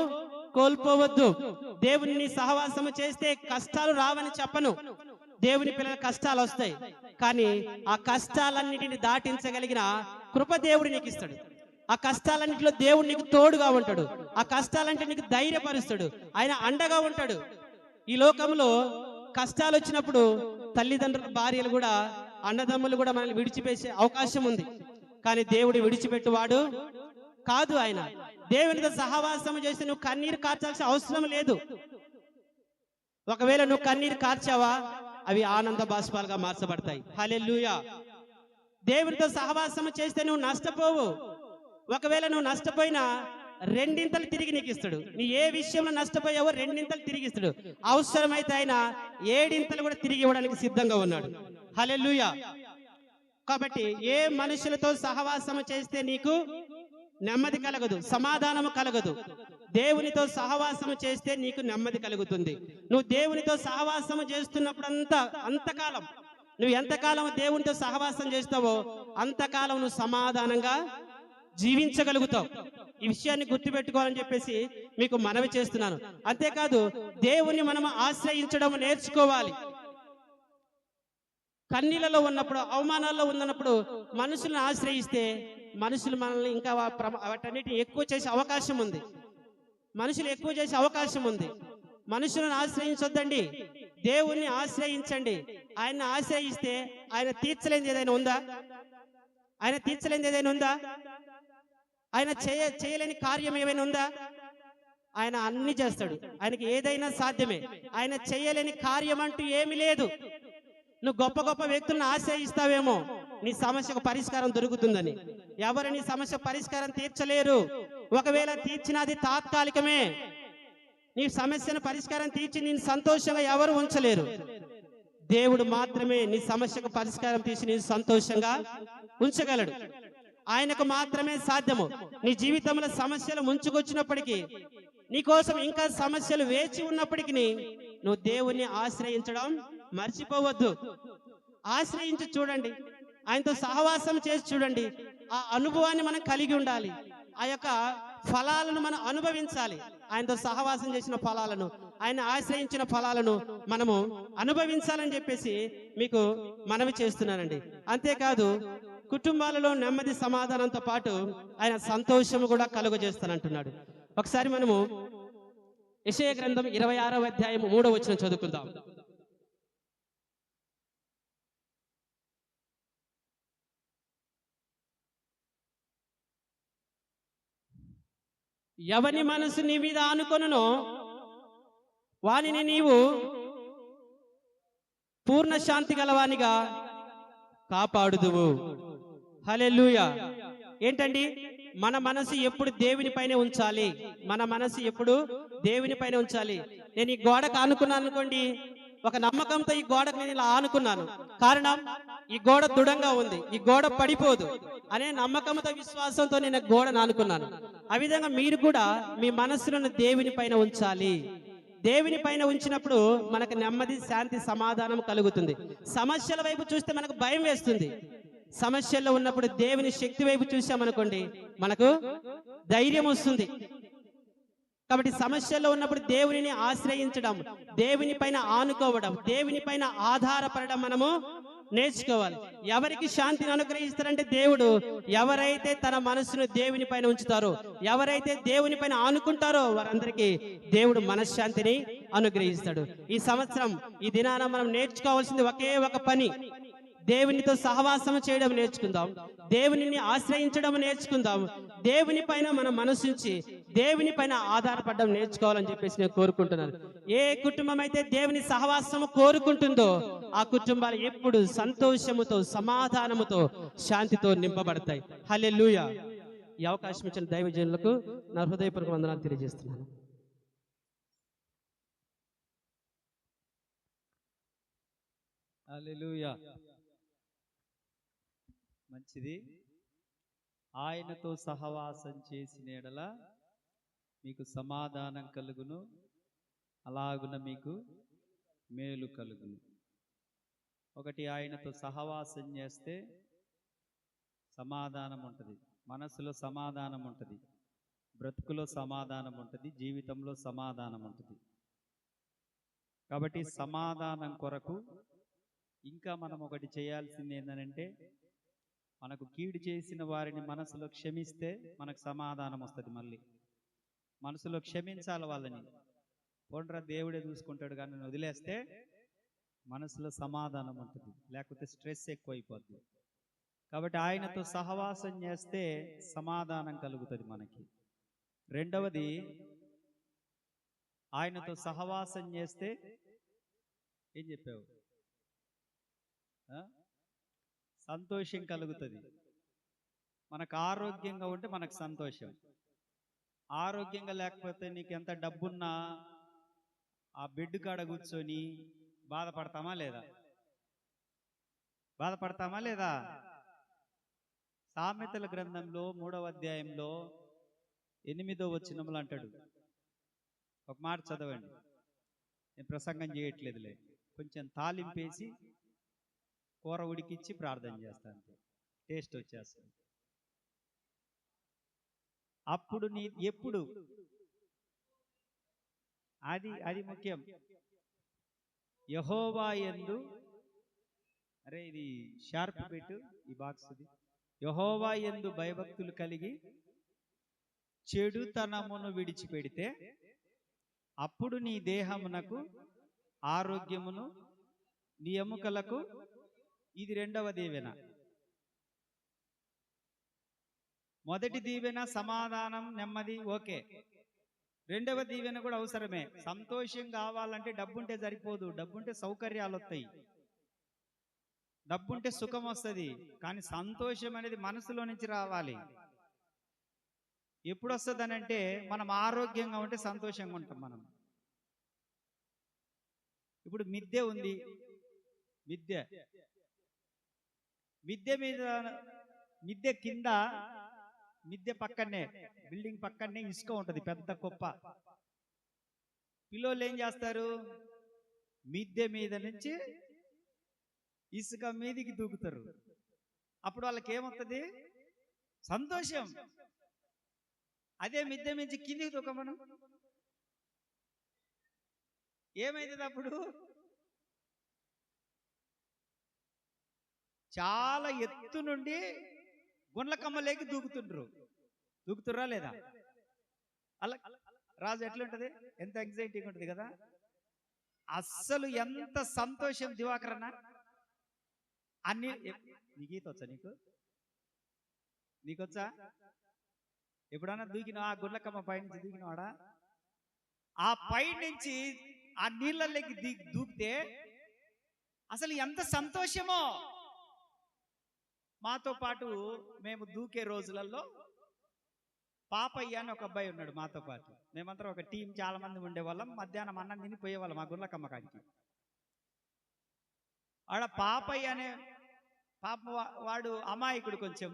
కోల్పోవద్దు. దేవుని సహవాసము చేస్తే కష్టాలు రావని చెప్పను. దేవుని పిల్లల కష్టాలు వస్తాయి, కానీ ఆ కష్టాలన్నిటిని దాటించగలిగిన కృప దేవుడు నీకు ఇస్తాడు. ఆ కష్టాలన్నింటిలో దేవుడు నీకు తోడుగా ఉంటాడు. ఆ కష్టాలంటే నీకు ధైర్యపరుస్తాడు. ఆయన అండగా ఉంటాడు. ఈ లోకంలో కష్టాలు వచ్చినప్పుడు తల్లిదండ్రుల భార్యలు కూడా, అన్నదమ్ములు కూడా మనల్ని విడిచిపెట్టే అవకాశం ఉంది. కానీ దేవుడు విడిచిపెట్టువాడు కాదు. ఆయన దేవునితో సహవాసం చేస్తే నువ్వు కన్నీరు కార్చాల్సిన అవసరం లేదు. ఒకవేళ నువ్వు కన్నీరు కార్చావా, అవి ఆనంద బాష్పాలుగా మార్చబడతాయి. హల్లెలూయా. దేవునితో సహవాసం చేస్తే నువ్వు నష్టపోవు. ఒకవేళ నువ్వు నష్టపోయినా రెండింతలు తిరిగి నీకు ఇస్తాడు. నీ ఏ విషయంలో నష్టపోయావో రెండింతలు తిరిగి ఇస్తాడు. అవసరమైతే ఆయన 7 కూడా తిరిగి ఇవ్వడానికి సిద్ధంగా ఉన్నాడు. హల్లెలూయా. కాబట్టి ఏ మనుషులతో సహవాసం చేస్తే నీకు నెమ్మది కలగదు, సమాధానము కలగదు. దేవునితో సహవాసము చేస్తే నీకు నెమ్మది కలుగుతుంది. నువ్వు దేవునితో సహవాసము చేస్తున్నప్పుడు అంతకాలం నువ్వు ఎంతకాలం దేవునితో సహవాసం చేస్తావో అంతకాలం నువ్వు సమాధానంగా జీవించగలుగుతావు. ఈ విషయాన్ని గుర్తుపెట్టుకోవాలని చెప్పేసి మీకు మనవి చేస్తున్నాను. అంతేకాదు, దేవుని మనం ఆశ్రయించడం నేర్చుకోవాలి. కన్నీళ్ళలో ఉన్నప్పుడు, అవమానాల్లో ఉన్నప్పుడు మనుషులను ఆశ్రయిస్తే మనుషులు మనల్ని ఇంకా వాటన్నిటిని ఎక్కువ చేసే అవకాశం ఉంది. మనుషులు ఎక్కువ చేసే అవకాశం ఉంది. మనుషులను ఆశ్రయించొద్దండి, దేవుణ్ణి ఆశ్రయించండి. ఆయన్ని ఆశ్రయిస్తే ఆయన తీర్చలేనిది ఏదైనా ఉందా? ఆయన తీర్చలేనిది ఏదైనా ఉందా? ఆయన చేయలేని కార్యం ఏమైనా ఉందా? ఆయన అన్ని చేస్తాడు. ఆయనకి ఏదైనా సాధ్యమే. ఆయన చేయలేని కార్యం అంటూ ఏమీ లేదు. నువ్వు గొప్ప గొప్ప వ్యక్తులను ఆశ్రయిస్తావేమో నీ సమస్యకు పరిష్కారం దొరుకుతుందని. ఎవరు నీ సమస్య పరిష్కారం తీర్చలేరు. ఒకవేళ తీర్చినది తాత్కాలికమే. నీ సమస్యను పరిష్కారం తీర్చి నేను సంతోషంగా ఎవరు ఉంచలేరు. దేవుడు మాత్రమే నీ సమస్యకు పరిష్కారం తీసి నేను సంతోషంగా ఉంచగలడు. ఆయనకు మాత్రమే సాధ్యము. నీ జీవితంలో సమస్యలు ముంచుకొచ్చినప్పటికీ, నీకోసం ఇంకా సమస్యలు వేచి ఉన్నప్పటికీ నువ్వు దేవుణ్ణి ఆశ్రయించడం మర్చిపోవద్దు. ఆశ్రయించి చూడండి, ఆయనతో సహవాసం చేసి చూడండి. ఆ అనుభవాన్ని మనం కలిగి ఉండాలి. ఆ యొక్క ఫలాలను మనం అనుభవించాలి. ఆయనతో సహవాసం చేసిన ఫలాలను, ఆయన ఆశ్రయించిన ఫలాలను మనము అనుభవించాలని చెప్పేసి మీకు మనవి చేస్తున్నానండి. అంతేకాదు, కుటుంబాలలో నెమ్మది సమాధానంతో పాటు ఆయన సంతోషము కూడా కలుగజేస్తానంటున్నాడు. ఒకసారి మనము యెషయా గ్రంథం 26వ అధ్యాయం 3వ వచనం చదువుకుందాం. ఎవని మనసు నీ మీద ఆనుకొనునో వానిని నీవు పూర్ణ శాంతి గలవానిగా కాపాడుదువు. హల్లెలూయా. ఏంటండి, మన మనసు ఎప్పుడు దేవుని పైనే ఉంచాలి. మన మనసు ఎప్పుడు దేవుని పైన ఉంచాలి. నేను ఈ గోడకు ఆనుకున్నాను అనుకోండి, ఒక నమ్మకంతో ఈ గోడకు నేను ఇలా ఆనుకున్నాను. కారణం, ఈ గోడ దృఢంగా ఉంది, ఈ గోడ పడిపోదు అనే నమ్మకంతో, విశ్వాసంతో నేను గోడను ఆనుకున్నాను. ఆ విధంగా మీరు కూడా మీ మనసులను దేవుని పైన ఉంచాలి. దేవుని పైన ఉంచినప్పుడు మనకు నెమ్మది, శాంతి, సమాధానం కలుగుతుంది. సమస్యల వైపు చూస్తే మనకు భయం వేస్తుంది. సమస్యల్లో ఉన్నప్పుడు దేవుని శక్తి వైపు చూసామనుకోండి, మనకు ధైర్యం వస్తుంది. కాబట్టి సమస్యల్లో ఉన్నప్పుడు దేవునిని ఆశ్రయించడం, దేవుని పైన ఆనుకోవడం, దేవుని పైన ఆధారపడడం మనము నేర్చుకోవాలి. ఎవరికి శాంతిని అనుగ్రహిస్తారంటే దేవుడు. ఎవరైతే తన మనసును దేవుని పైన ఉంచుతారో, ఎవరైతే దేవుని పైన ఆనుకుంటారో వారందరికీ దేవుడు మనశ్శాంతిని అనుగ్రహిస్తాడు. ఈ సంవత్సరం, ఈ దినాన మనం నేర్చుకోవాల్సింది ఒకే ఒక పని. దేవునితో సహవాసం చేయడం నేర్చుకుందాం, దేవునిని ఆశ్రయించడం నేర్చుకుందాం, దేవుని పైన మన మనసుంచి దేవుని పైన ఆధారపడడం నేర్చుకోవాలని చెప్పేసి నేను కోరుకుంటున్నాను. ఏ కుటుంబం అయితే దేవుని సహవాసము కోరుకుంటుందో ఆ కుటుంబాలు ఎప్పుడు సంతోషముతో, సమాధానముతో, శాంతితో నింపబడతాయి. హల్లెలూయా. ఈ అవకాశం ఇచ్చిన దైవజనులకు నా హృదయపూర్వక వందనాలు తెలియజేస్తున్నాను. హల్లెలూయా. మంచిది. ఆయనతో సహవాసం చేసిన ఎడల మీకు సమాధానం కలుగును, అలాగున మీకు మేలు కలుగును. ఒకటి, ఆయనతో సహవాసం చేస్తే సమాధానం ఉంటుంది, మనసులో సమాధానం ఉంటుంది, బ్రతుకులో సమాధానం ఉంటుంది, జీవితంలో సమాధానం ఉంటుంది. కాబట్టి సమాధానం కొరకు ఇంకా మనం ఒకటి చేయాల్సింది ఏంటంటే, మనకు కీడు చేసిన వారిని మనసులో క్షమిస్తే మనకు సమాధానం వస్తుంది. మళ్ళీ మనసులో క్షమించాలి వాళ్ళని. పోండ్రా దేవుడే చూసుకుంటాడు కానీ వదిలేస్తే మనసులో సమాధానం ఉంటుంది, లేకపోతే స్ట్రెస్ ఎక్కువైపోద్ది. కాబట్టి ఆయనతో సహవాసం చేస్తే సమాధానం కలుగుతుంది మనకి. రెండవది, ఆయనతో సహవాసం చేస్తే ఏం చెప్పావు? ఆ? సంతోషం కలుగుతుంది. మనకు ఆరోగ్యంగా ఉంటే మనకు సంతోషం. ఆరోగ్యంగా లేకపోతే నీకు ఎంత డబ్బున్నా ఆ బెడ్ కాడ కూర్చొని బాధపడతామా లేదా? బాధపడతామా లేదా? సామెతల గ్రంథంలో 3వ అధ్యాయంలో 8వ వచనంలో అంటాడు. ఒక మాట చదవండి. నేను ప్రసంగం చేయట్లేదులే, కొంచెం తాలింపేసి కూర ఉడికిచ్చి ప్రార్థన చేస్తాను, టేస్ట్ వచ్చేస్తుంది. అప్పుడు నీ ఎప్పుడు అది అది ముఖ్యం. యెహోవా యందు, అరే ఇది షార్ప్ పెట్టు ఈ బాక్స్. యెహోవా యందు భయభక్తులు కలిగి చెడుతనమును విడిచిపెడితే అప్పుడు నీ దేహమునకు ఆరోగ్యమును, నీ ఎముకలకు, ఇది రెండవ దీవెన. మొదటి దీవెన సమాధానం, నెమ్మది, ఓకే. రెండవ దీవెన కూడా అవసరమే. సంతోషం కావాలంటే డబ్బుంటే సరిపోదు. డబ్బుంటే సౌకర్యాలు వస్తాయి, డబ్బుంటే సుఖం వస్తుంది, కానీ సంతోషం అనేది మనసులో నుంచి రావాలి. ఎప్పుడు వస్తుంది అంటే మనం ఆరోగ్యంగా ఉంటే సంతోషంగా ఉంటాం మనం. ఇప్పుడు మిద్దె ఉంది, మిద్దె మీద, మిద్దె కింద, మిద్దె పక్కనే, బిల్డింగ్ పక్కనే ఇసుక ఉంటది, పెద్ద కుప్ప. పిల్లోళ్ళు ఏం చేస్తారు? మిద్దె మీద నుంచి ఇసుక మీదికి దూకుతారు. అప్పుడు వాళ్ళకి ఏమవుతుంది? సంతోషం. అదే మిద్దె నుంచి కిందికి దూకమను, ఏమైతుంది? అప్పుడు చాలా ఎత్తు నుండి గుండ్లకమ్మలేకి దూకుతుర్రా లేదా? అలా రాజు ఎట్లుంటది? ఎంత ఎగ్జైటింగ్ ఉంటుంది కదా. అస్సలు ఎంత సంతోషం దివాకరణ. అన్ని నీకు ఈత వచ్చా? నీకొచ్చా? ఎప్పుడన్నా దూకినా ఆ గుండ్లకమ్మ పైనుంచి దూకినవాడా? ఆ పై నుంచి ఆ నీళ్ళకి దూకితే అసలు ఎంత సంతోషమో. మాతో పాటు మేము దూకే రోజులలో పాపయ్య అని ఒక అబ్బాయి ఉన్నాడు మాతో పాటు. మేమందరం ఒక టీం, చాలా మంది ఉండేవాళ్ళం. మధ్యాహ్నం అన్నం తిని పోయేవాళ్ళం మా గుండ్లకమ్మ కాడికి. ఆడ పాపయ్య అనే పాప వాడు అమాయకుడు కొంచెం.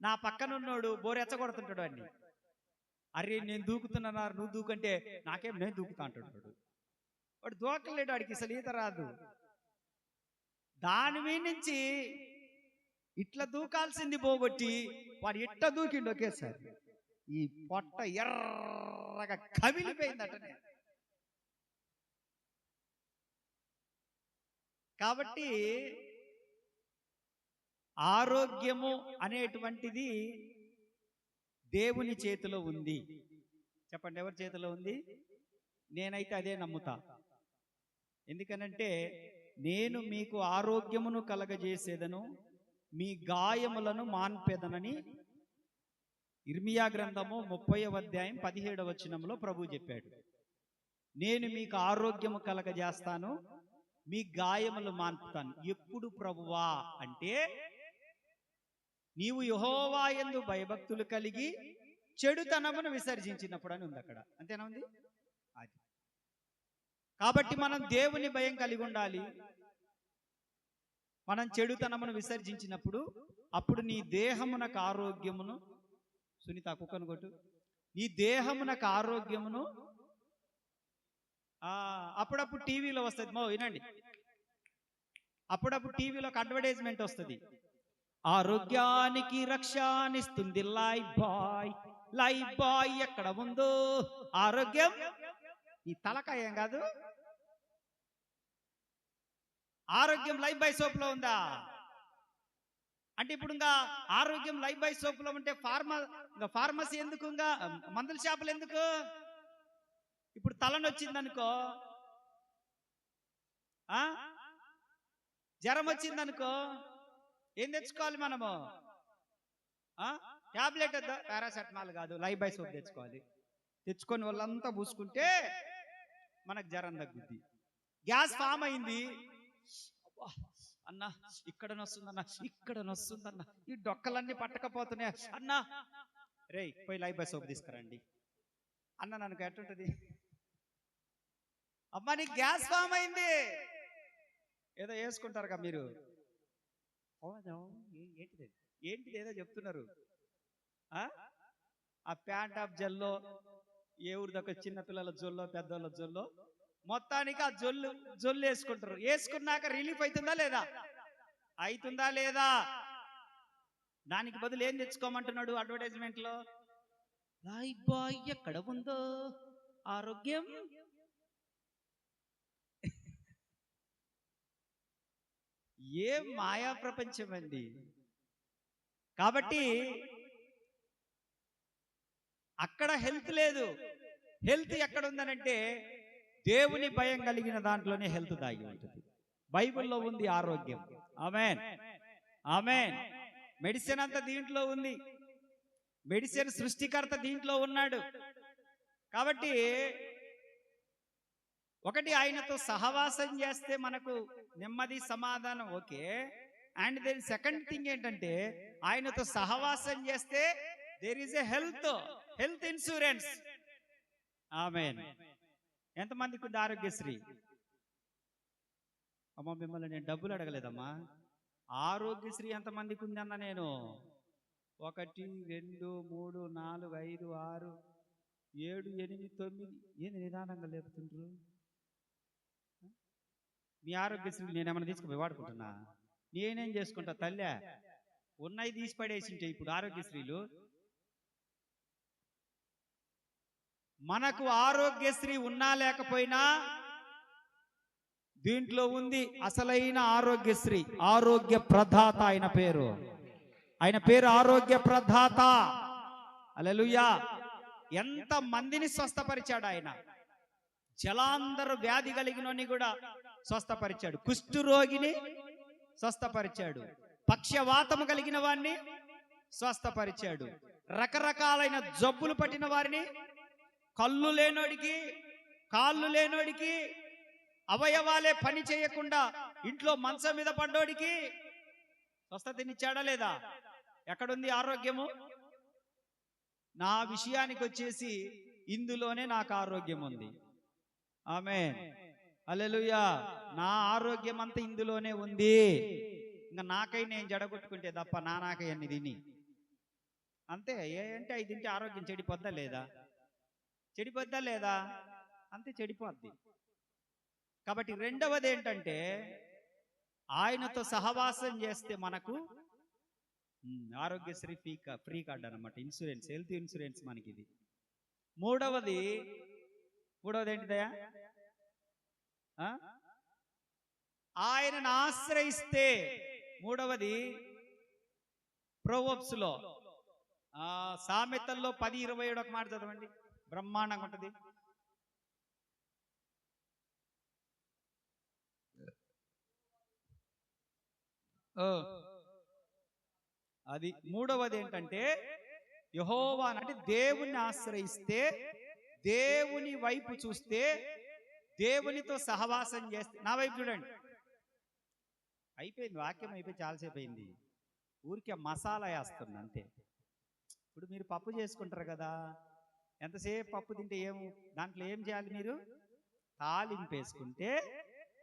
నా పక్కనున్నోడు బోరెచ్చగొడుతుంటాడు అన్ని. అరే నేను దూకుతున్నాను, నువ్వు దూకంటే నాకేం, నేను దూకుతా అంటుంటాడు. వాడు దూకలేడు, వాడికి అసలు ఈత రాదు. దాని మీద నుంచి ఇట్లా దూకాల్సింది పోగొట్టి వాడు ఇట్లా దూకిండు ఒకేసారి. ఈ పొట్ట ఎర్రగా కమిలిపోయిందటనే. కాబట్టి ఆరోగ్యము అనేటువంటిది దేవుని చేతిలో ఉంది. చెప్పండి, ఎవరి చేతిలో ఉంది? నేనైతే అదే నమ్ముతా. ఎందుకనంటే నేను మీకు ఆరోగ్యమును కలగజేసేదను, మీ గాయములను మాన్పెదనని ఇర్మియా గ్రంథము 30వ అధ్యాయం 17వ వచనంలో ప్రభు చెప్పాడు. నేను మీకు ఆరోగ్యము కలగజేస్తాను, మీ గాయములు మాన్పుతాను. ఎప్పుడు ప్రభువా అంటే నీవు యెహోవా యందు భయభక్తులు కలిగి చెడుతనమును విసర్జించినప్పుడు అని ఉంది అక్కడ. అంతేనా ఉంది? అది. కాబట్టి మనం దేవుని భయం కలిగి ఉండాలి. మనం చెడుతనమును విసర్జించినప్పుడు అప్పుడు నీ దేహమునకు ఆరోగ్యమును, సునీత కుక్కను కొట్టు, నీ దేహమునకు ఆరోగ్యమును. అప్పుడప్పుడు టీవీలో వస్తుంది, వినండి, అప్పుడప్పుడు టీవీలో ఒక అడ్వర్టైజ్మెంట్ వస్తుంది. ఆరోగ్యానికి రక్షణిస్తుంది లైఫ్ బాయ్. లైఫ్ బాయ్ ఎక్కడ ఉందో ఆరోగ్యం ఈ తలకాయ ఏం కాదు. ఆరోగ్యం లైఫ్ బాయ్ సోప్ లో ఉందా అంటే ఇప్పుడు ఇంకా ఆరోగ్యం లైఫ్ బాయ్ సోప్ లో ఉంటే ఫార్మసీ ఎందుకు, ఇంకా మందుల షాపులు ఎందుకు? ఇప్పుడు తలనొచ్చింది అనుకో, జ్వరం వచ్చిందనుకో ఏం తెచ్చుకోవాలి మనము? టాబ్లెట్ పారాసెటమాల్ కాదు, లైబై సోప్ తెచ్చుకోవాలి. తెచ్చుకొని వాళ్ళంతా పూసుకుంటే మనకు జ్వరం తగ్గుద్ది. గ్యాస్ ఫామ్ అయింది, అన్నా ఇక్కడ నొస్తుందన్న, ఇక్కడ నొస్తుందన్న, ఈ డొక్కలన్నీ పట్టకపోతున్నాయి అన్నా, రేయ్ పోయి లైబై సోప్ తీసుకురండి అన్న. నన్ను ఎట్టుంటది? అమ్మా నీకు గ్యాస్ ఫామ్ అయింది, ఏదో వేసుకుంటారుగా మీరు. ఏంటిది ఏంటిది ఏదో చెప్తున్నారు. ఆ ప్యాంట్ ఆఫ్ జల్లో, ఏ ఊరి దగ్గర చిన్నపిల్లల జొల్లో పెద్దోళ్ళ జొల్లో, మొత్తానికి ఆ జొల్లు వేసుకుంటారు. వేసుకున్నాక రిలీఫ్ అవుతుందా లేదా? అవుతుందా లేదా? దానికి బదులు ఏం తెచ్చుకోమంటున్నాడు అడ్వర్టైజ్మెంట్ లో? లైఫ్ బాయ్ ఎక్కడ ఉందో ఆరోగ్యం. ఏం మాయా ప్రపంచం అండి. కాబట్టి అక్కడ హెల్త్ లేదు. హెల్త్ ఎక్కడ ఉందనంటే దేవుని భయం కలిగిన దాంట్లోనే హెల్త్ దాగి ఉంటుంది. బైబిల్లో ఉంది ఆరోగ్యం. ఆమేన్, ఆమేన్. మెడిసిన్ అంతా దీంట్లో ఉంది. మెడిసిన్ సృష్టికర్త దీంట్లో ఉన్నాడు. కాబట్టి ఒకటి, ఆయనతో సహవాసం చేస్తే మనకు నెమ్మది సమాధానం, okay. And then second thing ఏంటంటే ఆయనతో సహవాసం చేస్తే there is a health insurance. Amen. ఎంతమందికి ఉంది ఆరోగ్యశ్రీ? అమ్మ మిమ్మల్ని నేను డబ్బులు అడగలేదమ్మా. ఆరోగ్యశ్రీ ఎంతమందికి ఉంది అన్న నేను? 1 2 3 4 5 6 7 8 9. ఏంది నిదానంగా లేపుతుండ్రు? మీ ఆరోగ్యశ్రీ నేనేమన్నా తీసుకుపోయి వాడుకుంటున్నా? నేనేం చేసుకుంటా తల్లే? ఉన్నాయి తీసి పడేసింటే ఇప్పుడు ఆరోగ్యశ్రీలు. మనకు ఆరోగ్యశ్రీ ఉన్నా లేకపోయినా దీంట్లో ఉంది అసలైన ఆరోగ్యశ్రీ. ఆరోగ్య ప్రదాత ఆయన పేరు. ఆయన పేరు ఆరోగ్య ప్రదాత. హల్లెలూయా. ఎంత మందిని స్వస్థపరిచాడు ఆయన. జలాంధర వ్యాధి కలిగినోని కూడా స్వస్థపరిచాడు. కుష్టు రోగిని స్వస్థపరిచాడు. పక్షవాతము కలిగిన వారిని స్వస్థపరిచాడు. రకరకాలైన జబ్బులు పట్టిన వారిని, కళ్ళు లేనోడికి, కాళ్ళు లేనోడికి, అవయవాలే పని చేయకుండా ఇంట్లో మంచం మీద పడ్డోడికి స్వస్థతనిచ్చాడా లేదా? ఎక్కడుంది ఆరోగ్యము? నా విషయానికి వచ్చేసి ఇందులోనే నాకు ఆరోగ్యం ఉంది. ఆమేన్, హల్లెలూయా. నా ఆరోగ్యం అంతా ఇందులోనే ఉంది. ఇంకా నాకై నేను జడగొట్టుకుంటే తప్ప నాకై అన్ని తిని అంతే. అంటే అవి తింటే ఆరోగ్యం చెడిపోద్దా లేదా? చెడిపోద్దా లేదా? అంతే, చెడిపోద్ది. కాబట్టి రెండవది ఏంటంటే ఆయనతో సహవాసం చేస్తే మనకు ఆరోగ్యశ్రీ ఫ్రీ కార్డ్ అనమాట. ఇన్సూరెన్స్, హెల్త్ ఇన్సూరెన్స్ మనకి ఇది. మూడవది ఏంటిదయా? ఆయనను ఆశ్రయిస్తే, మూడవది ప్రొవర్బ్స్ లో, సామెతల్లో 10:27 ఒక మాట చదవండి, బ్రహ్మాండంగా ఉంటుంది. అది మూడవది ఏంటంటే యెహోవా, అంటే దేవుణ్ణి ఆశ్రయిస్తే, దేవుని వైపు చూస్తే, దేవునితో సహవాసం చేస్తే. నా వైపు చూడండి. అయిపోయింది, వాక్యం అయిపోయి చాలాసేపు అయింది. ఊరికే మసాలా వేస్తున్నా అంతే. ఇప్పుడు మీరు పప్పు చేసుకుంటారు కదా, ఎంతసేపు పప్పు తింటే దాంట్లో ఏం చేయాలి? మీరు తాలింపు వేసుకుంటే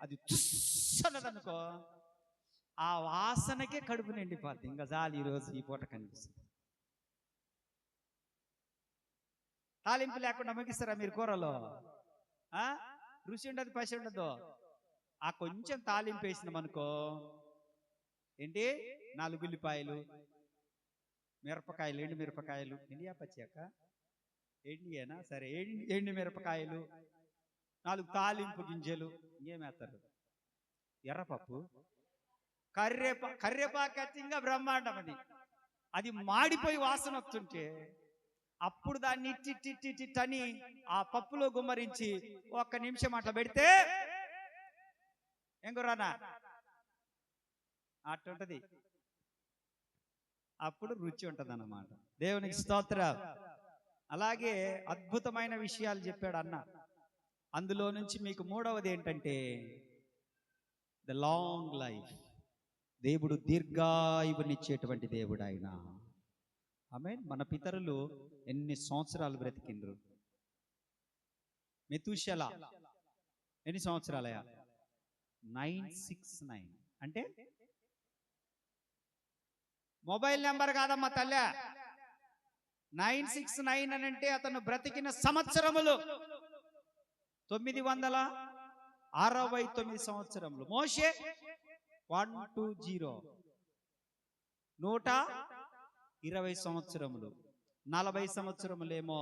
అది తుస్సన్నదనుకో, ఆ వాసనకే కడుపు నిండిపోద్ది. ఇంకా చాలు, ఈరోజు ఈ పూట కనిపిస్తుంది. తాలింపు లేకుండా ముగిస్తారా మీరు కూరలో? రుచి ఉండదు, పసి ఉండదు. ఆ కొంచెం తాలింపు వేసినాం అనుకో, ఏంటి 4 ఉల్లిపాయలు, మిరపకాయలు, ఎండు మిరపకాయలు, ఎండియా పచ్చాక ఎండియేనా, సరే, ఎండు మిరపకాయలు, 4 తాలింపు గింజలు, ఇంకేమేస్తారు? ఎర్రపప్పు, కర్రేపాకు ఖచ్చితంగా బ్రహ్మాండం. అది మాడిపోయి వాసన వస్తుంటే అప్పుడు దాన్ని ఇట్టి ఆ పప్పులో గుమ్మరించి 1 నిమిషం అట్లా పెడితే ఏం కుర్రానా అట్టుంటది. అప్పుడు రుచి ఉంటది అన్నమాట. దేవునికి స్తోత్ర. అలాగే అద్భుతమైన విషయాలు చెప్పాడు అన్న. అందులో నుంచి మీకు మూడవది ఏంటంటే ద లాంగ్ లైఫ్. దేవుడు దీర్ఘాయువునిచ్చేటువంటి దేవుడు ఆయన. ఆమేన్. మన పితరులు ఎన్ని సంవత్సరాలు బ్రతికిండ్రు? మెతూషెల ఎన్ని సంవత్సరాలయా? 969. అంటే మొబైల్ నెంబర్ కాదమ్మా తల్లే. 969 అని అంటే అతను బ్రతికిన సంవత్సరములు 969 సంవత్సరములు. మోషే 120 120 సంవత్సరములు. 40 సంవత్సరములేమో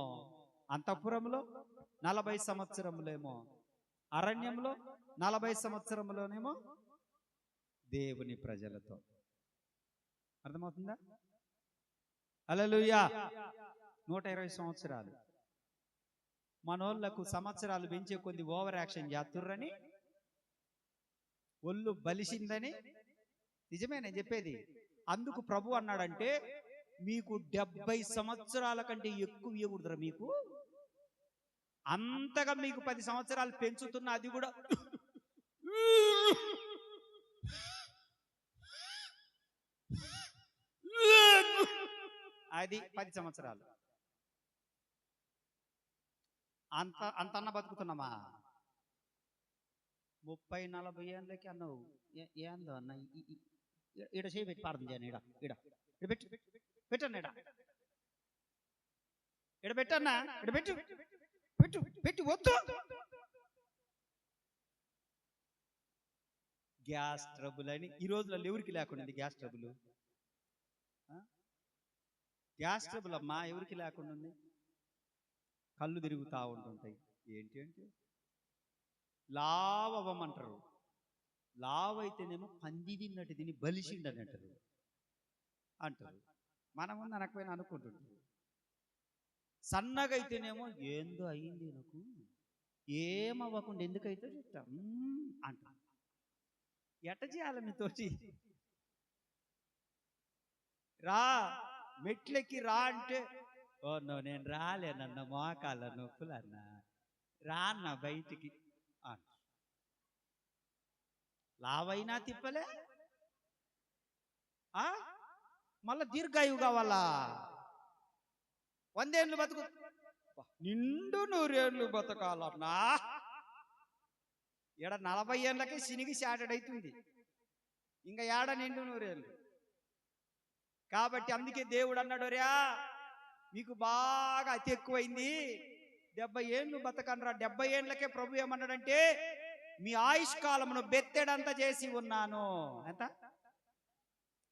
అంతఃపురంలో, 40 సంవత్సరములేమో అరణ్యంలో, 40 సంవత్సరములోనేమో దేవుని ప్రజలతో. అర్థమవుతుందా? హల్లెలూయా. 120 సంవత్సరాలు. మనోళ్లకు సంవత్సరాలు పెంచే కొద్ది ఓవర్ యాక్షన్ చేస్తుర్రని, ఒళ్ళు బలిసిందని. నిజమే నేను చెప్పేది. అందుకు ప్రభు అన్నాడంటే మీకు 70 సంవత్సరాల కంటే ఎక్కువ ఇవ్వకూడదురా మీకు. అంతగా మీకు 10 సంవత్సరాలు పెంచుతున్నా, అది కూడా అది 10 సంవత్సరాలు. అంతన్న బతుకుతున్నామా? 30-40 ఏళ్ళకి అన్నావు. ఏందో అన్న ఈడ చేయి పెట్టి ప్రార్థన చేయను. ఈడ ఈడ ఇడ పెట్టు పెట్టన్న. ఈడ పెట్టన్నా. ఈడ పెట్టు పెట్టు పెట్టి వద్దు. గ్యాస్ ట్రబుల్ అని ఈ రోజులలో ఎవరికి లేకుండా ఉంది గ్యాస్ ట్రబుల్? గ్యాస్ ట్రబుల్ అమ్మా ఎవరికి లేకుండా ఉంది? కళ్ళు తిరుగుతూ ఉంటుంటాయి. ఏంటి అంటే లావ్ అవ్వమంటారు. లావ్ అయితేనేమో పంది తిన్నట్టు తిని బలిసిండని అంటారు. మన ముందు అనకపోయినా అనుకుంటుంటారు. సన్నగా అయితేనేమో ఏందో అయింది నాకు, ఏమవ్వకుండా ఎందుకైతే చెప్తా అంటారు. ఎట్ట చేయాలి మీతోటి? రా మెట్లెక్కి రా అంటే, ఓ నో నేను రాలేనన్న, మోకాళ్ళ నొప్పులన్న, రాన్న బయటికి అంట. లావైనా తిప్పలే, మళ్ళా దీర్ఘాయువు కావాలా? 100 ఏళ్ళు బతుకు, నిండు 100 ఏళ్ళు బతకాలన్నా. ఈడ 40 ఏళ్ళకి సినిగి శాటెడ్ అవుతుంది. ఇంకా ఏడ నిండు 100 ఏళ్ళు. కాబట్టి అందుకే దేవుడు అన్నాడు, రా మీకు బాగా అతి ఎక్కువైంది, 70 ఏళ్ళు బతకనరా. 70 ఏళ్ళకే ప్రభు ఏమన్నాడంటే మీ ఆయుష్కాలమును బెత్తెడంతా చేసి ఉన్నాను.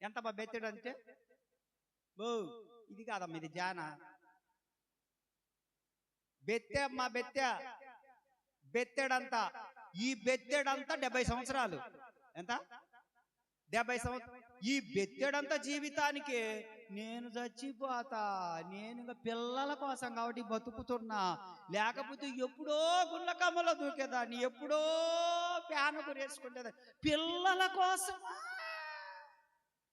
ఎంత బెత్తెడంటే, బో ఇది కాదమ్మా, ఇది జాన బెత్తె అమ్మా, బెత్తెడంతా. ఈ బెత్తెడంతా 70 సంవత్సరాలు. ఎంత? 70 సంవత్సరాలు. ఈ బెత్తెడంతా జీవితానికే నేను చచ్చిపోతా, నేను పిల్లల కోసం కాబట్టి బతుకుతున్నా, లేకపోతే ఎప్పుడో గుళ్ళ కమ్మలో దూకేదాన్ని, ఎప్పుడో ప్యాను గురేసుకుంటేదాన్ని. పిల్లల కోసం.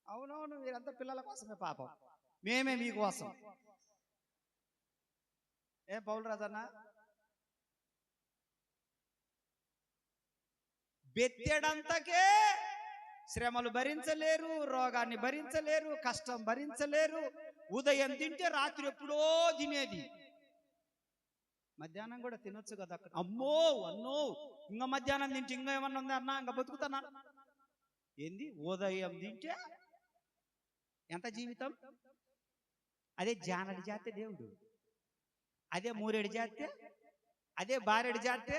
అవునవును, మీరంతా పిల్లల కోసమే. పాపం మేమే మీకోసం. ఏ పౌలు రాజన్న, బెత్తెడంతకే శ్రమలు భరించలేరు, రోగాన్ని భరించలేరు, కష్టం భరించలేరు. ఉదయం తింటే రాత్రి ఎప్పుడో తినేది. మధ్యాహ్నం కూడా తినొచ్చు కదా అక్కడ. అమ్మో అన్నో, ఇంకా మధ్యాహ్నం తింటే ఇంకా ఏమన్నా ఉంది అన్నా, ఇంకా బతుకుతానా? ఏంది ఉదయం తింటే ఎంత జీవితం? అదే జానడి జాతే దేవుడు, అదే మూరేడు జాతే, అదే బారెడు జాతే.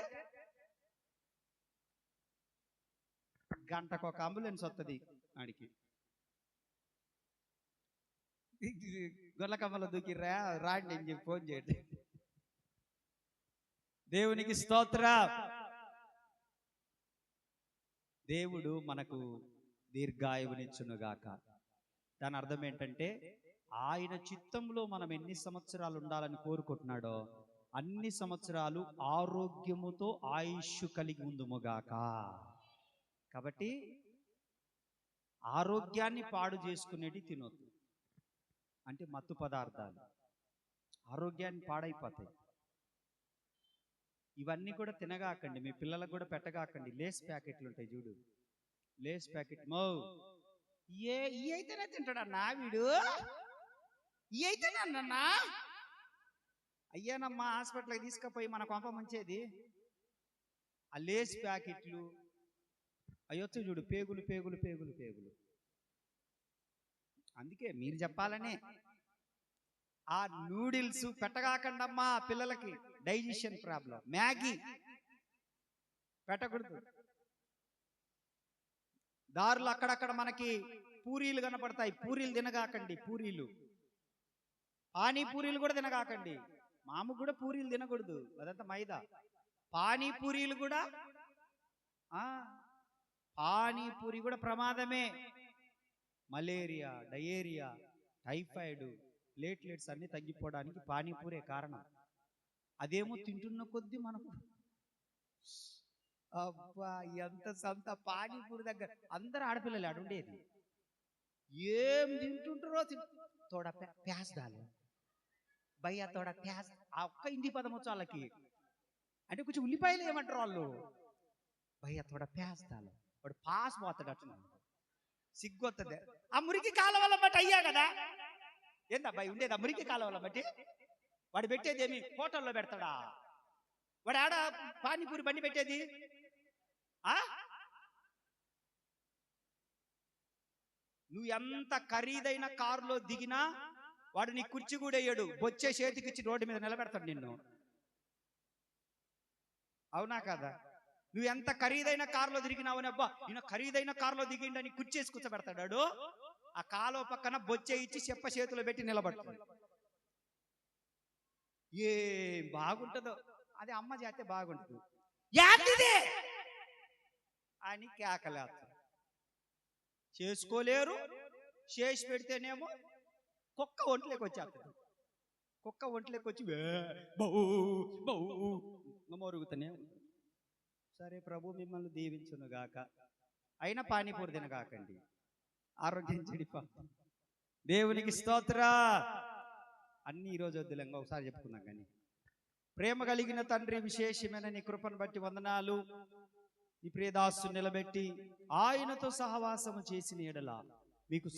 గంటకు ఒక అంబులెన్స్ వస్తుంది ఆడికి. గొల్లకమ్మలో దూకిర్రా రాండి అని చెప్పి ఫోన్ చేయండి. దేవునికి స్తోత్ర. దేవుడు మనకు దీర్ఘాయువునిచ్చునుగాక. దాని అర్థం ఏంటంటే ఆయన చిత్తంలో మనం ఎన్ని సంవత్సరాలు ఉండాలని కోరుకుంటున్నాడో అన్ని సంవత్సరాలు ఆరోగ్యముతో ఆయుష్ కలిగి ఉందుముగాక. కాబట్టి ఆరోగ్యాన్ని పాడు చేసుకునేటి తినొద్దు. అంటే మత్తు పదార్థాలు ఆరోగ్యాన్ని పాడైపోతాయి. ఇవన్నీ కూడా తినగాకండి, మీ పిల్లలకు కూడా పెట్టగాకండి. లేస్ ప్యాకెట్లు ఉంటాయి చూడు, లేస్ ప్యాకెట్ ఈ అయితేనే తింటాడన్నా వీడు, ఈ అయితేనే అన్నా అయ్యానమ్మా హాస్పిటల్కి తీసుకుపోయి మన కొంప ముంచేది. ఆ లేస్ ప్యాకెట్లు అయ్యొచ్చు చూడు, పేగులు పేగులు పేగులు పేగులు. అందుకే మీరు చెప్పాలనే ఆ నూడిల్స్ పెట్టగాకండమ్మా పిల్లలకి, డైజెషన్ ప్రాబ్లం. మ్యాగీ పెట్టకూడదు. దారులు అక్కడక్కడ మనకి పూరీలు కనపడతాయి, పూరీలు తినగాకండి. పూరీలు, పానీపూరీలు కూడా తినగాకండి. మాము కూడా పూరీలు తినకూడదు, అదంతా మైదా. పానీపూరీలు కూడా, పానీపూరి కూడా ప్రమాదమే. మలేరియా, డయేరియా, టైఫాయిడ్, ప్లేట్లెట్స్ అన్ని తగ్గిపోవడానికి పానీపూరే కారణం. అదేమో తింటున్న కొద్దీ మనకు అబ్బా ఎంత సంత. పానీపూరి దగ్గర అందరు ఆడపిల్లలు ఆడుండేది, ఏం తింటుంటారో తోడ ప్యాస్ దాలు భయ్యా, తోడ ప్యాస్. ఆ ఒక్క హిందీ పదం వచ్చు వాళ్ళకి. అంటే కొంచెం ఉల్లిపాయలు ఏమంటారు వాళ్ళు, భయ్యా తోడ ప్యాస్ దాలు. వాడు పాస్ పోతాడు అట్లా, సిగ్గొస్తుంది. ఆ మురికి కాలవల బట్టి అయ్యా కదా, ఏందబ్బాయి ఉండేది ఆ మురికి కాలవల బట్టి. వాడు పెట్టేది ఏమి హోటల్లో పెడతాడా? వాడు ఆడ పానీపూరి బండి పెట్టేది. నువ్వు ఎంత ఖరీదైన కారులో దిగినా వాడు నీ కుర్చీ కూడా వేయడు, బొచ్చే చేతికిచ్చి రోడ్డు మీద నిలబెడతాడు నిన్ను. అవునా కదా? నువ్వు ఎంత ఖరీదైన కారులో తిరిగినావని, అబ్బా ఈయన ఖరీదైన కారులో దిగిండని కుర్చేసి కూర్చోబెడతాడు. ఆ కాలువ పక్కన బొచ్చే ఇచ్చి చెప్ప చేతిలో పెట్టి నిలబడతాడు. ఏం బాగుంటుందో అది, అమ్మ చేస్తే బాగుంటుంది. అని కేకలేస్తారు. చేసుకోలేరు, చేసి పెడితేనేమో కుక్క ఒంట్లోకి వచ్చేస్తుంది. కుక్క ఒంట్లోకి వచ్చి మొరుగుతూనే. సరే ప్రభు మిమ్మల్ని దీవించును గాక. అయినా పానీపూరి తినగాకండి, ఆరోగ్యం చెడిపో. దేవునికి స్తోత్ర. అన్ని ఈరోజు వద్దులేంగా, ఒకసారి చెప్పుకున్నాం. కానీ ప్రేమ కలిగిన తండ్రి, విశేషమైన నీ కృపను బట్టి వందనాలు. ఈ ప్రియదాసు నిలబెట్టి ఆయనతో సహవాసము చేసిన ఎడల మీకు